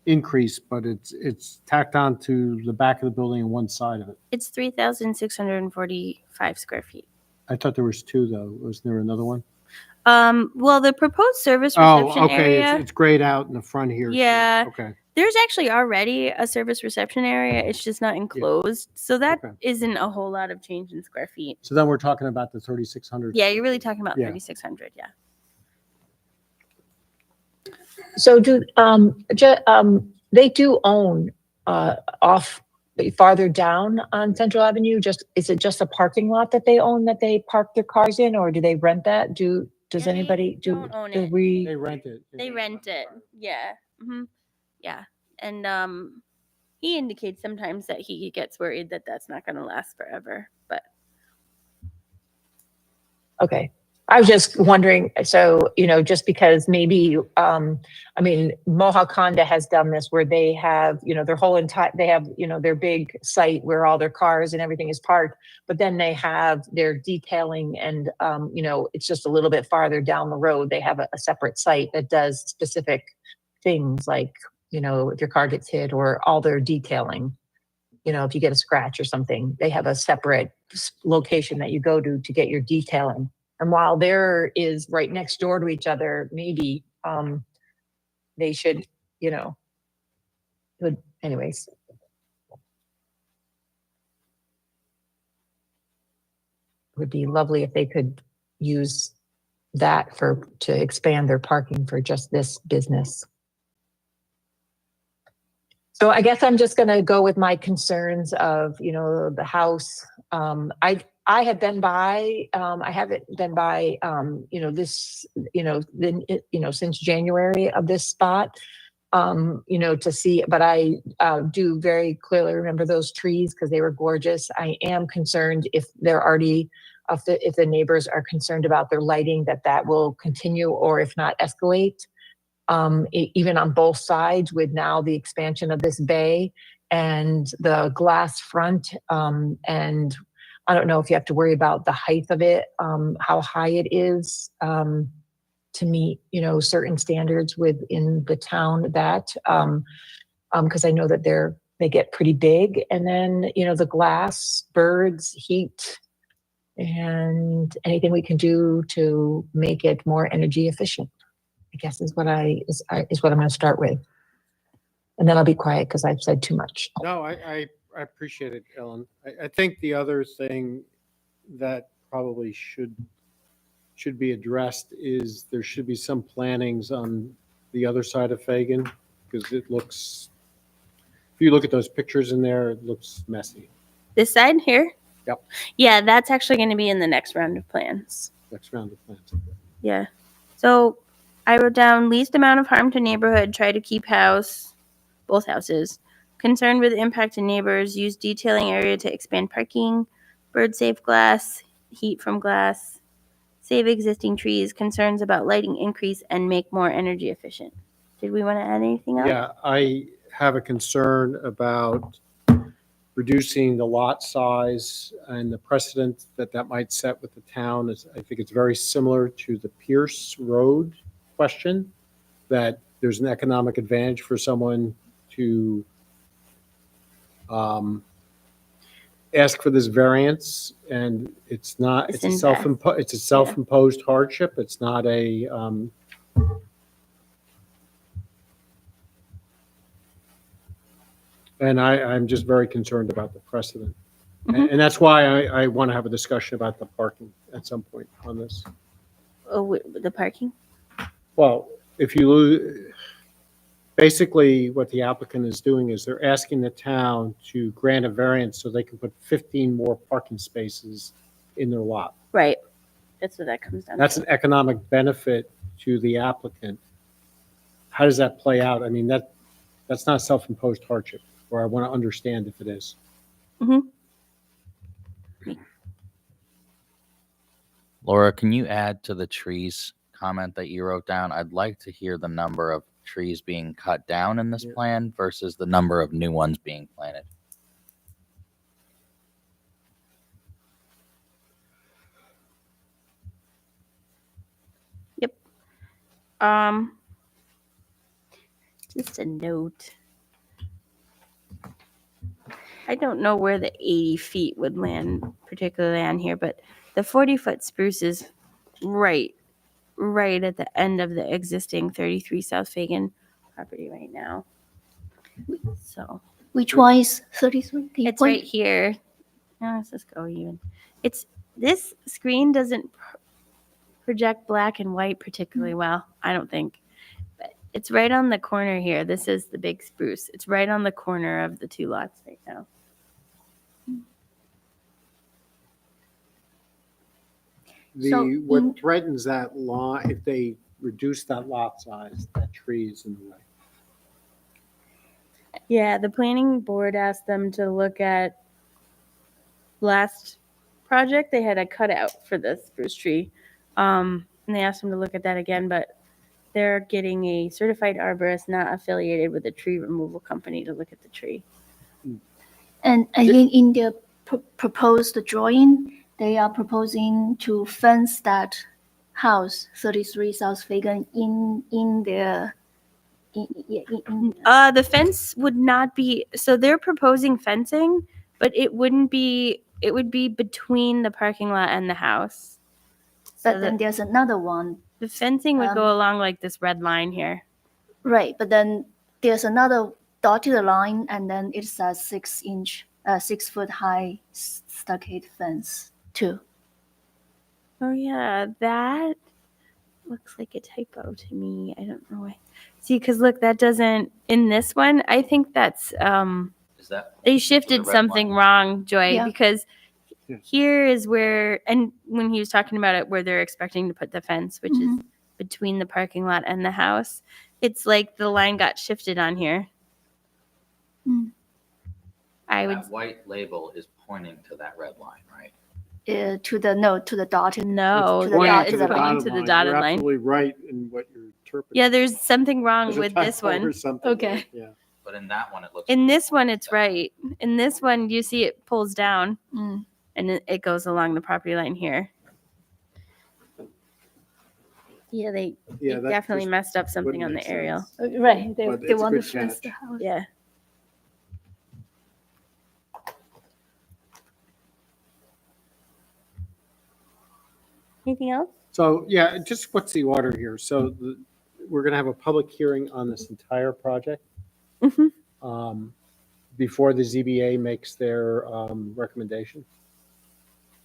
increase, but it's tacked on to the back of the building and one side of it. It's 3,645 square feet. I thought there was two though. Wasn't there another one? Well, the proposed service reception area. It's grayed out in the front here. too. Yeah. Okay. There's actually already a service reception area. It's just not enclosed. So that Okay. isn't a whole lot of change in square feet. So then we're talking about the 3,600. Yeah, you're really talking about Yeah. 3,600. Yeah. So they do own off farther down on Central Avenue? Is it just a parking lot that they own that they park their cars in, or do they rent that? Does They anybody don't own do it. we? They rent it. They rent it. Yeah. Yeah. And he indicates sometimes that he gets worried that that's not going to last forever. But Okay. I was just wondering, so, just because maybe, I mean, Mohawk Honda has done this where they have, their whole entire, they have, their big site where all their cars and everything is parked, but then they have their detailing and, it's just a little bit farther down the road. They have a separate site that does specific things like, if your car gets hit or all their detailing. If you get a scratch or something, they have a separate location that you go to get your detailing. And while there is right next door to each other, maybe they should, anyways. It would be lovely if they could use that to expand their parking for just this business. So I guess I'm just going to go with my concerns of, the house. I have been by, I haven't been by, this, since January of this spot, to see, but I do very clearly remember those trees because they were gorgeous. I am concerned if they're already, if the neighbors are concerned about their lighting, that will continue or if not escalate. Even on both sides with now the expansion of this bay and the glass front. And I don't know if you have to worry about the height of it, how high it is to meet, certain standards within the town that, because I know that they get pretty big. And then, the glass, birds, heat, and anything we can do to make it more energy efficient, I guess is what I'm going to start with. And then I'll be quiet because I've said too much. No, I appreciate it, Ellen. I think the other thing that probably should be addressed is there should be some plantings on the other side of Fagan because it looks, if you look at those pictures in there, it looks messy. This side here? Yep. Yeah, that's actually going to be in the next round of plans. Next round of plants. Yeah. So I wrote down least amount of harm to neighborhood, try to keep both houses. Concerned with impact to neighbors, use detailing area to expand parking, bird safe glass, heat from glass, save existing trees, concerns about lighting increase, and make more energy efficient. Did we want to add anything else? Yeah, I have a concern about reducing the lot size and the precedent that might set with the town. I think it's very similar to the Pierce Road question, that there's an economic advantage for someone to ask for this variance, and it's a self-imposed hardship. It's not a and I'm just very concerned about the precedent. Mhm. And that's why I want to have a discussion about the parking at some point on this. Oh, the parking? Well, basically what the applicant is doing is they're asking the town to grant a variance so they can put 15 more parking spaces in their lot. Right. That's what that comes down That's to. an economic benefit to the applicant. How does that play out? I mean, that's not self-imposed hardship, or I want to understand if it is. Mm-hmm. Laura, can you add to the trees comment that you wrote down? I'd like to hear the number of trees being cut down in this plan versus the number of new ones being planted. Yep. Just a note. I don't know where the 80 feet would land particularly on here, but the 40-foot spruce is right at the end of the existing 33 South Fagan property right now. So Which one is 33? it's right here. Now let's just go even. This screen doesn't project black and white particularly well, I don't think. But it's right on the corner here. This is the big spruce. It's right on the corner of the two lots right now. What threatens that lot, if they reduce that lot size, that tree is in the way. Yeah, the planning board asked them to look at last project. They had a cutout for the spruce tree And they asked him to look at that again, but they're getting a certified arborist not affiliated with a tree removal company to look at the tree. And in their proposed drawing, they are proposing to fence that house, 33 South Fagan, in their. The fence would not be, so they're proposing fencing, but it would be between the parking lot and the house. So But then there's another one. the fencing would go along like this red line here. Right, but then there's another dotted line, and then it's a 6 foot high stockade fence too. Oh yeah, that looks like a typo to me. I don't know why. See, because look, that doesn't, in this one, I think that's, Is that? they shifted red something line? wrong, Joy, Yeah. because Yeah. here is where, and when he was talking about it, where they're expecting to put the fence, which is between the parking lot and the house, it's like the line got shifted on here. I would, That white label is pointing to that red line, right? To the dotted. no, to the yeah, dotted it's line. pointing to the dotted You're line. absolutely right in what you're interpreting. Yeah, there's something wrong There's a with this typo or one. something, Okay. right? Yeah. But in that one, it looks. In this one, it's right. In this one, you see it pulls down Mm. and it goes along the property line here. Yeah, they Yeah, that definitely just messed up something wouldn't on make the aerial. sense. Right, But they it's a want to good fence catch. the house. Yeah. Anything else? So, yeah, just what's the order here? So we're going to have a public hearing on this entire project Mhm. before the ZBA makes their recommendation?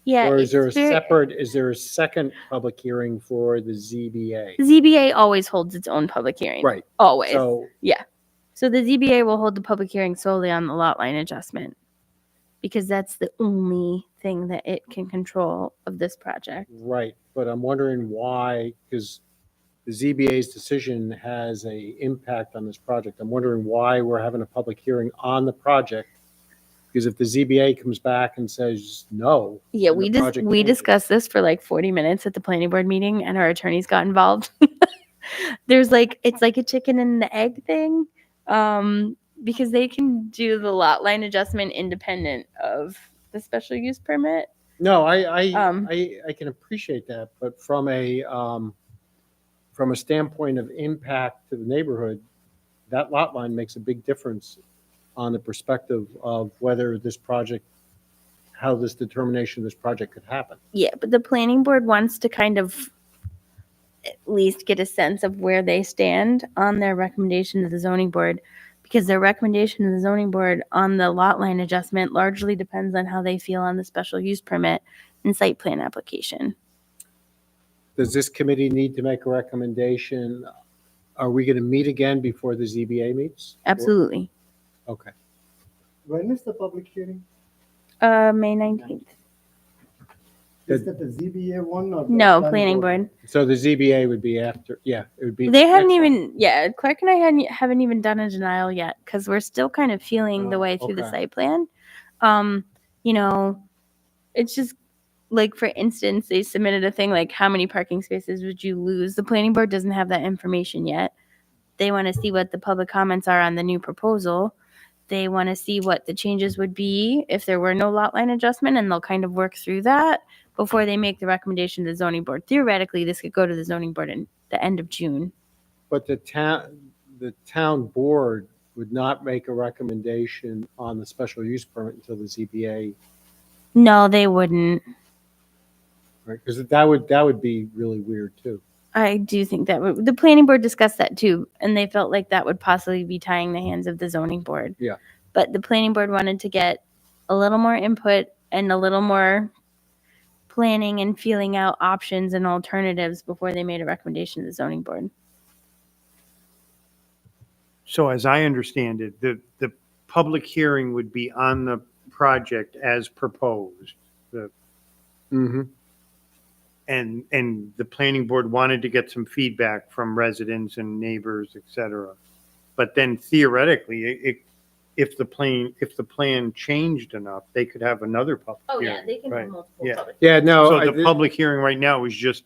Yeah. Or is there a it's very- separate, is there a second public hearing for the ZBA? The ZBA always holds its own public hearing. Right. Always. So, So the ZBA will hold the public hearing solely on the lot line adjustment because that's the only thing that it can control of this project. right, but I'm wondering why, because the ZBA's decision has a impact on this project. I'm wondering why we're having a public hearing on the project. Because if the ZBA comes back and says no. Yeah, then the project we changes. discussed this for like 40 minutes at the planning board meeting and our attorneys got involved. There's like, it's like a chicken and the egg thing. Because they can do the lot line adjustment independent of the special use permit. No, I Um, can appreciate that, but from a standpoint of impact to the neighborhood, that lot line makes a big difference on the perspective of whether this project, how this determination of this project could happen. Yeah, but the planning board wants to kind of at least get a sense of where they stand on their recommendation to the zoning board. Because their recommendation to the zoning board on the lot line adjustment largely depends on how they feel on the special use permit and site plan application. Does this committee need to make a recommendation? Are we going to meet again before the ZBA meets? Absolutely. Okay. When is the public hearing? May 19th. Is that the ZBA one or? the No, planning board. So the ZBA would be after, yeah, it would be. They haven't next one. even, yeah, Clark and I haven't even done a denial yet because we're still kind of feeling the Oh, way through the okay. site plan. You know, it's just like, for instance, they submitted a thing like, how many parking spaces would you lose? The planning board doesn't have that information yet. They want to see what the public comments are on the new proposal. They want to see what the changes would be if there were no lot line adjustment, and they'll kind of work through that before they make the recommendation to the zoning board. Theoretically, this could go to the zoning board in the end of June. But the town board would not make a recommendation on the special use permit until the ZBA, No, they wouldn't. right? Because that would be really weird too. I do think that the planning board discussed that too, and they felt like that would possibly be tying the hands of the zoning board. Yeah. But the planning board wanted to get a little more input and a little more planning and feeling out options and alternatives before they made a recommendation to the zoning board. So as I understand it, the public hearing would be on the project as proposed. Mm-hmm. And the planning board wanted to get some feedback from residents and neighbors, et cetera. But then theoretically, if the plan changed enough, they could have another public hearing. they can Right. multiple Yeah. public. Yeah, no. So the public hearing right now is just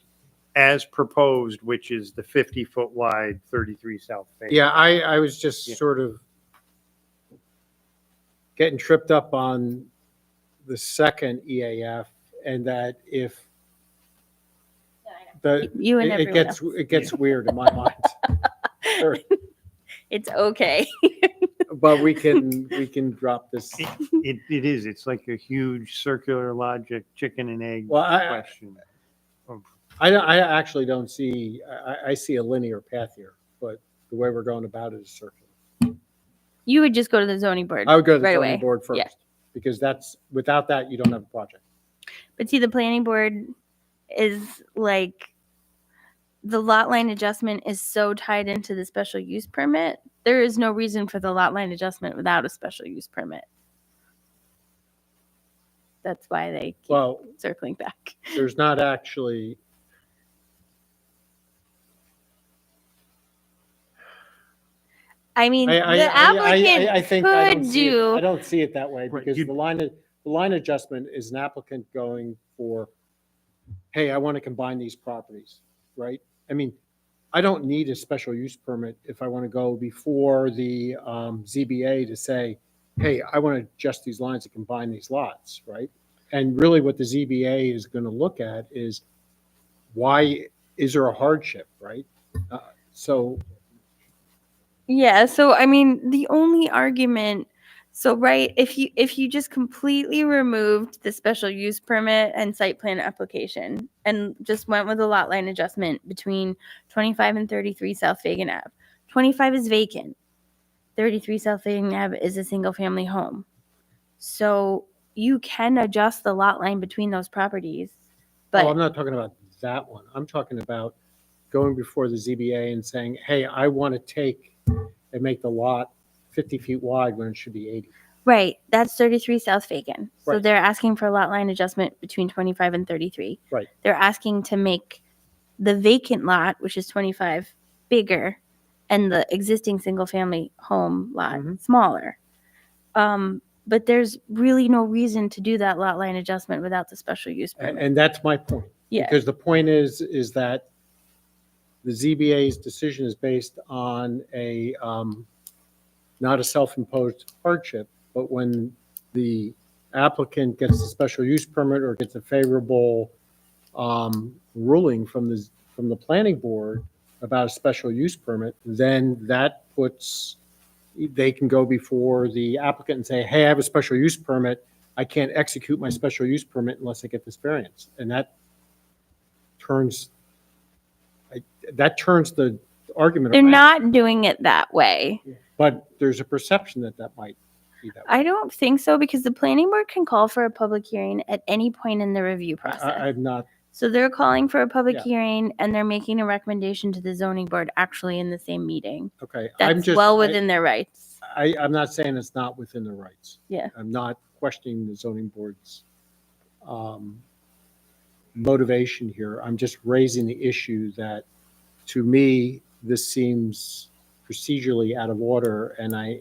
as proposed, which is the 50-foot wide 33 South Face. Yeah, I was just Yeah. sort of getting tripped up on the second EAF, and that if You and everyone else. it gets weird in my mind. Sure. It's okay. But we can drop this. It is. It's like a huge circular logic chicken and egg Well, question. I actually don't see, I see a linear path here, but the way we're going about it is circular. You would just go to the zoning board. I would go to the right zoning away. board Yeah. first, because without that, you don't have a project. But see, the planning board is like, the lot line adjustment is so tied into the special use permit. There is no reason for the lot line adjustment without a special use permit. That's why they keep Well, circling back. there's not actually. I mean, the I applicant think I could don't see it- do. I don't see it that way, Right, because you- the line adjustment is an applicant going for, hey, I want to combine these properties, right? I mean, I don't need a special use permit if I want to go before the ZBA to say, hey, I want to adjust these lines and combine these lots, right? And really what the ZBA is going to look at is, why is there a hardship, right? So Yeah, so I mean, the only argument, so right, if you just completely removed the special use permit and site plan application and just went with a lot line adjustment between 25 and 33 South Fagan Ave. 25 is vacant. 33 South Fagan Ave is a single family home. So you can adjust the lot line between those properties. Oh, I'm But not talking about that one. I'm talking about going before the ZBA and saying, hey, I want to take and make the lot 50 feet wide when it should be 80. right, that's 33 South Fagan. So Right. they're asking for a lot line adjustment between 25 and 33. Right. They're asking to make the vacant lot, which is 25, bigger, and the existing single family home lot Mhm. smaller. But there's really no reason to do that lot line adjustment without the special use permit. And that's my point. Yeah. Because the point is that the ZBA's decision is based on not a self-imposed hardship, but when the applicant gets a special use permit or gets a favorable ruling from the planning board about a special use permit, then that they can go before the applicant and say, hey, I have a special use permit. I can't execute my special use permit unless I get this variance. And that turns the argument They're around. not doing it that way. But there's a perception that might be that way. I don't think so, because the planning board can call for a public hearing at any point in the review process. I'm not, So they're calling for a public Yeah. hearing and they're making a recommendation to the zoning board actually in the same meeting. okay. I'm That's just well within their rights. I'm not saying it's not within the rights. Yeah. I'm not questioning the zoning board's motivation here. I'm just raising the issue that, to me, this seems procedurally out of order, and I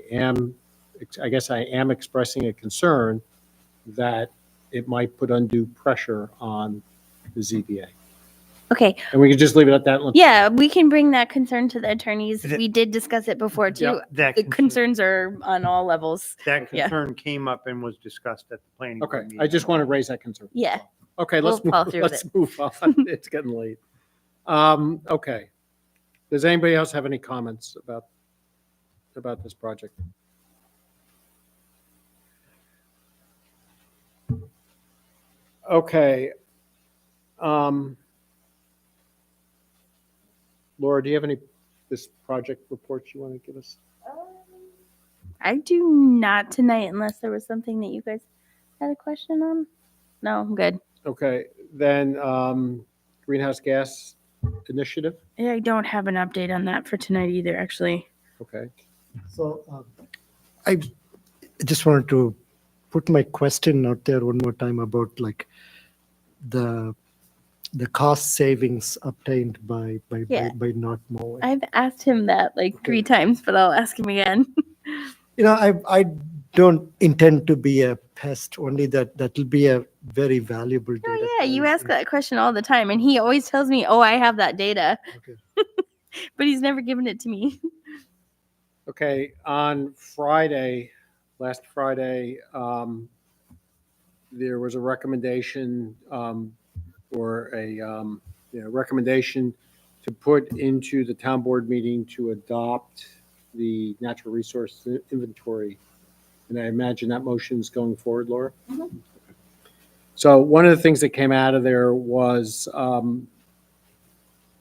guess I am expressing a concern that it might put undue pressure on the ZBA. Okay. And we can just leave it at that. Let's- Yeah, we can bring that concern to the attorneys. Is it- We did discuss it before too. Yep, That The concern- concerns are on all levels. That Yeah. concern came up and was discussed at the planning board Okay, meeting. I just want to raise that concern. Yeah. Okay, We'll let's move, follow through with let's move on. It's getting late. Okay. Does anybody else have any comments about this project? Okay. Laura, do you have this project reports you want to give us? I do not tonight unless there was something that you guys had a question on. No, I'm good. Okay, then greenhouse gas initiative? Yeah, I don't have an update on that for tonight either, actually. Okay. So I just wanted to put my question out there one more time about like the cost savings obtained by Yeah. not mowing. I've asked him that like 3 times, but I'll ask him again. I don't intend to be a pest, only that will be a very valuable data. Oh yeah, you ask that question all the time, and he always tells me, "Oh, I have that data," Okay. but he's never given it to me. Okay, on Friday, last Friday, there was a recommendation or a recommendation to put into the town board meeting to adopt the natural resource inventory. And I imagine that motion is going forward, Laura? Mhm. So one of the things that came out of there was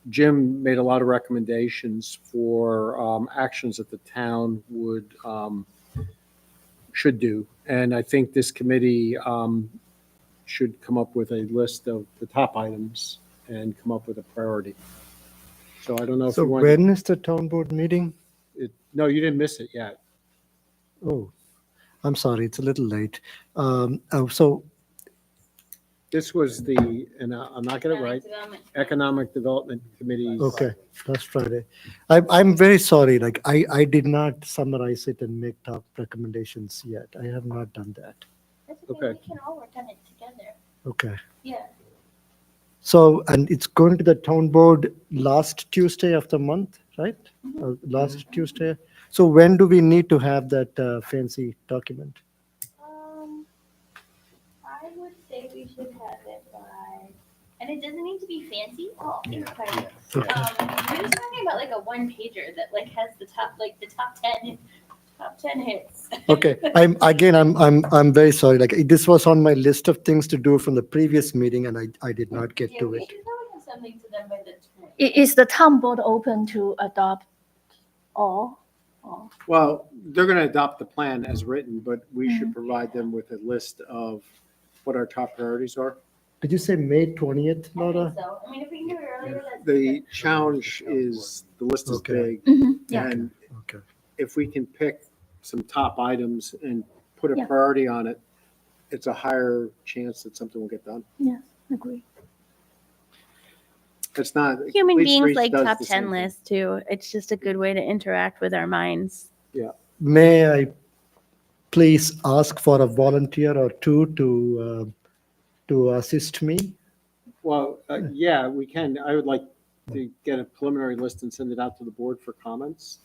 Jim made a lot of recommendations for actions that the town should do. And I think this committee should come up with a list of the top items and come up with a priority. So I don't know if So you want. when is the town board meeting? No, you didn't miss it yet. Oh, I'm sorry, it's a little late. So This was and I'm not getting it right, Economic Development Committee. okay, last Friday. I'm very sorry. Like I did not summarize it and make top recommendations yet. I have not done that. That's Okay. We can all work on it together. Okay. Yeah. So, and it's going to the town board last Tuesday of the month, right? Last Tuesday. So when do we need to have that fancy document? I would say we should have it by, and it doesn't need to be fancy. Oh, it's fine. Okay. We're just talking about like a one pager that like has the top 10 hits. Okay, I'm very sorry. Like this was on my list of things to do from the previous meeting, and I did not get Yeah, to we it. should probably have something to them by the 20th. Is the town board open to adopt all? Well, they're going to adopt the plan as written, but we should provide them with a list of what our top priorities are. Did you say May 20th, I Laura? think so. I mean, if we can do it earlier, that's The challenge is, the list is Okay. big, Yeah. and Okay. if we can pick some top items and put a Yeah. priority on it, it's a higher chance that something will get done. Yes, agree. It's not. Human Leaf beings Street like does top the 10 same thing. lists too. It's just a good way to interact with our minds. May I please ask for a volunteer or two to assist me? Well, yeah, we can. I would like to get a preliminary list and send it out to the board for comments.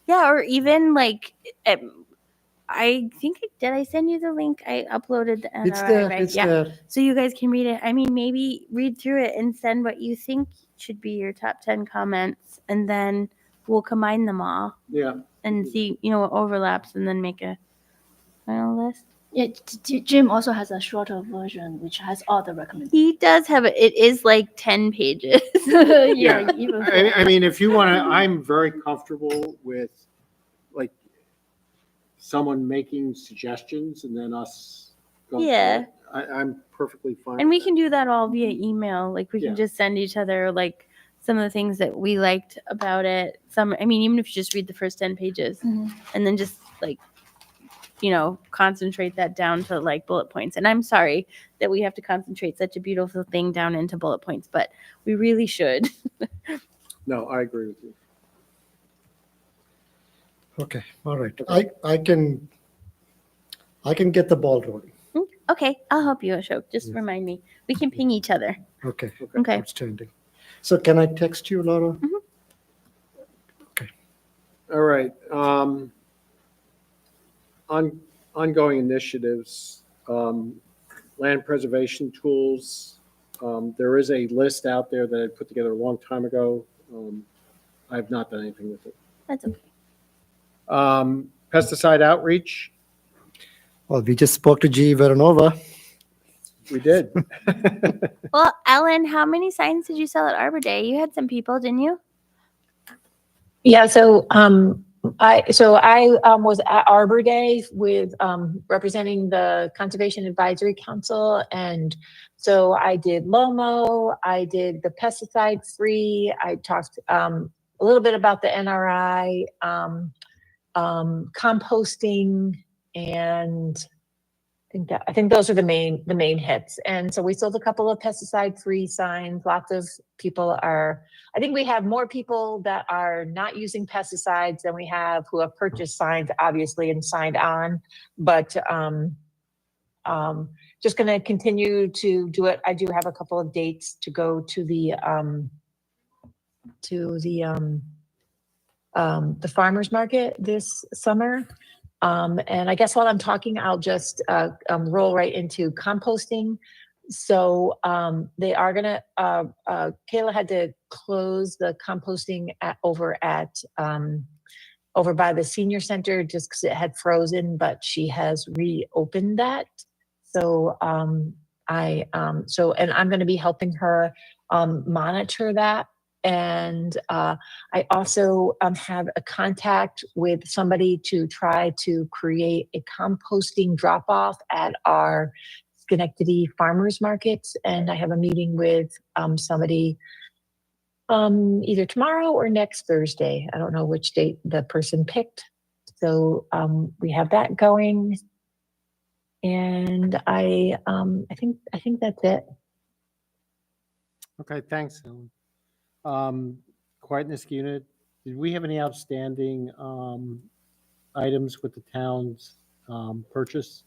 Yeah, or even like, I think, did I send you the link? I uploaded the NRI, It's there. right? It's Yeah. there. So you guys can read it. I mean, maybe read through it and send what you think should be your top 10 comments, and then we'll combine them all Yeah. and see, what overlaps, and then make a final list. Yeah, Jim also has a shorter version which has all the recommendations. He does have it is like 10 pages. Yeah, even I mean, if you want to, I'm very comfortable with like someone making suggestions and then us going. Yeah. through it. I'm perfectly fine. And we with can do that all via email. Like we Yeah. can just send each other like some of the things that we liked about it. Even if you just read the first 10 pages Mhm. and then just like, concentrate that down to like bullet points. And I'm sorry that we have to concentrate such a beautiful thing down into bullet points, but we really should. that. No, I agree with you. Okay, all right. I can get the ball rolling. Okay, I'll help you, Ashok. Just Yes. remind me. We can ping each other. Okay, Okay. outstanding. So can I text you, Laura? All right. Ongoing initiatives, land preservation tools. There is a list out there that I put together a long time ago. I have not done anything with it. That's okay. Pesticide outreach, Well, we just spoke to G. Veronova. we did. Well, Ellen, how many signs did you sell at Arbor Day? You had some people, didn't you? Yeah, so I was at Arbor Day with representing the Conservation Advisory Council, and so I did LOMO, I did the pesticide free, I talked a little bit about the NRI, composting, and I think those are the main hits. And so we sold a couple of pesticide-free signs. Lots of people I think we have more people that are not using pesticides than we have who have purchased signs, obviously, and signed on. But just going to continue to do it. I do have a couple of dates to go to the farmers market this summer. And I guess while I'm talking, I'll just roll right into composting. So they are gonna, Kayla had to close the composting over by the senior center just because it had frozen, but she has reopened that. So and I'm gonna be helping her monitor that. And I also have a contact with somebody to try to create a composting drop-off at our Schenectady farmers markets. And I have a meeting with somebody either tomorrow or next Thursday. I don't know which date the person picked. So we have that going. And I think that's it. Okay, thanks, Ellen. Quietness unit, did we have any outstanding items with the town's purchase?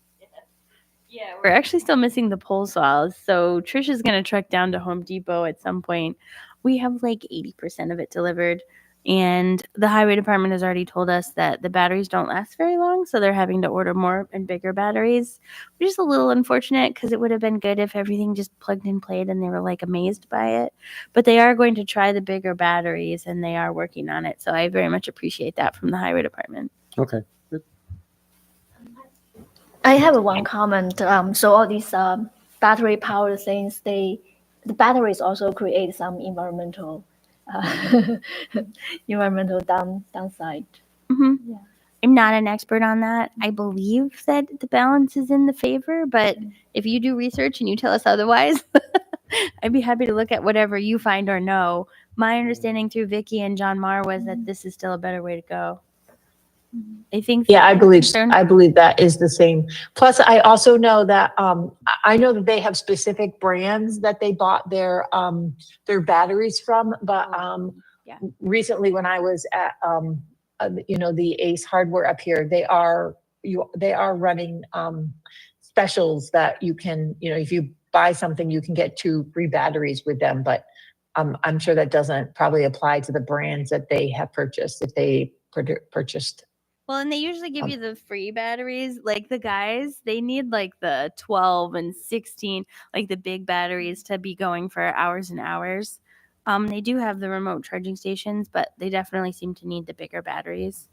Yeah, we're actually still missing the pole saws. So Trish is going to truck down to Home Depot at some point. We have like 80% of it delivered. And the highway department has already told us that the batteries don't last very long. So they're having to order more and bigger batteries, which is a little unfortunate because it would have been good if everything just plugged and played and they were like amazed by it. But they are going to try the bigger batteries and they are working on it. So I very much appreciate that from the highway department. Okay. I have one comment. So all these battery powered things, the batteries also create some environmental downside. Mm-hmm. Yeah. I'm not an expert on that. I believe that the balance is in the favor, but if you do research and you tell us otherwise, I'd be happy to look at whatever you find or know. My understanding through Vicky and John Marr was that this is still a better way to go. I think. Yeah, I believe that is the same. Plus, I also know that I know that they have specific brands that they bought their batteries from. But Yeah. recently, when I was at the Ace Hardware up here, they are running specials that you can, if you buy something, you can get 2 free batteries with them. But I'm sure that doesn't probably apply to the brands that they have purchased if they purchased. Well, and they usually give you the free batteries. Like the guys, they need like the 12 and 16, like the big batteries to be going for hours and hours. They do have the remote charging stations, but they definitely seem to need the bigger batteries.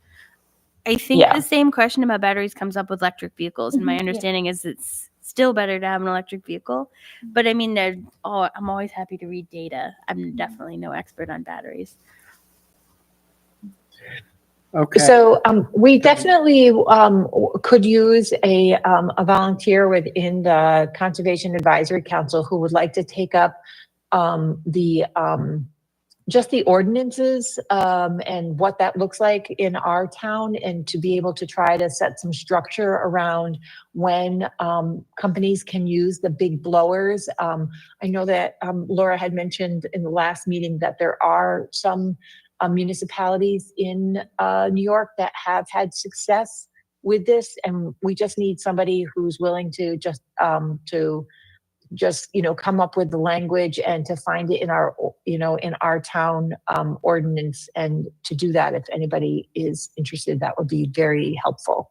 I think the same question about batteries comes up with electric vehicles. And my understanding is it's still better to have an electric vehicle. But I mean, I'm always happy to read data. I'm definitely no expert on batteries. Okay. So we definitely could use a volunteer within the Conservation Advisory Council who would like to take up just the ordinances and what that looks like in our town, and to be able to try to set some structure around when companies can use the big blowers. I know that Laura had mentioned in the last meeting that there are some municipalities in New York that have had success with this, and we just need somebody who's willing to just come up with the language and to find it in our town ordinance. And to do that, if anybody is interested, that would be very helpful.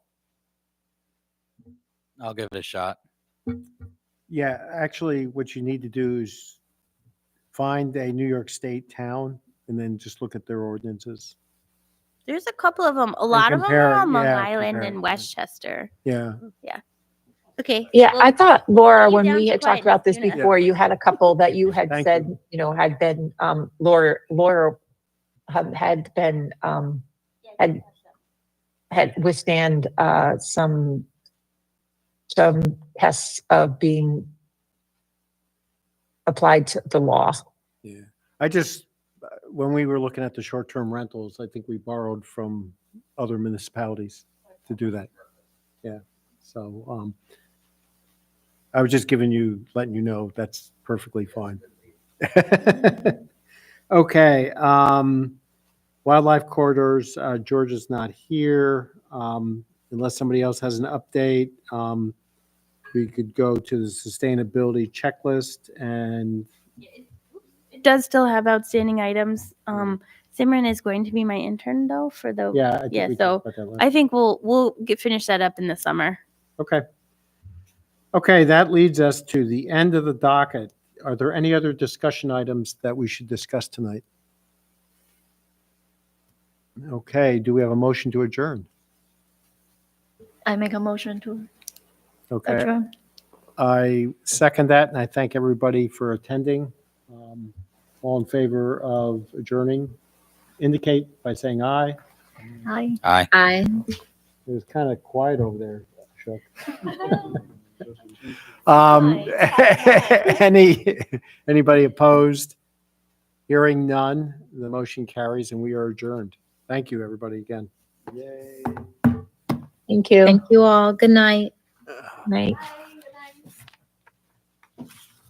I'll give it a shot. Yeah, actually, what you need to do is find a New York State town and then just look at their ordinances. There's a couple of them. A lot of them compare are it, on Long yeah, Island compare and it. Westchester. Yeah. Okay. Yeah, well, I thought, Laura, you when down we to had talked about this quietness, Una. before, you had a couple that you had Thank said, had been, Laura had been, had withstand some tests of being applied to the law. Yeah. I just, when we were looking at the short-term rentals, I think we borrowed from other municipalities to do that. Yeah. So I was just letting you know that's perfectly fine. Okay. Wildlife corridors, George is not here. Unless somebody else has an update. we could go to the sustainability checklist and It does still have outstanding items. Simran is going to be my intern though for the yeah, I think yeah. we So talked about that last. I think we'll finish that up in the summer. Okay. Okay, that leads us to the end of the docket. Are there any other discussion items that we should discuss tonight? Okay, do we have a motion to adjourn? I make a motion to Okay, adjourn. I second that, and I thank everybody for attending. All in favor of adjourning, indicate by saying aye. Aye. Aye. Aye. It was kind of quiet over there, Chuck. Anybody opposed? Hearing none, the motion carries and we are adjourned. Thank you, everybody, again. Yay. Thank you. Thank you all. Good night. Night.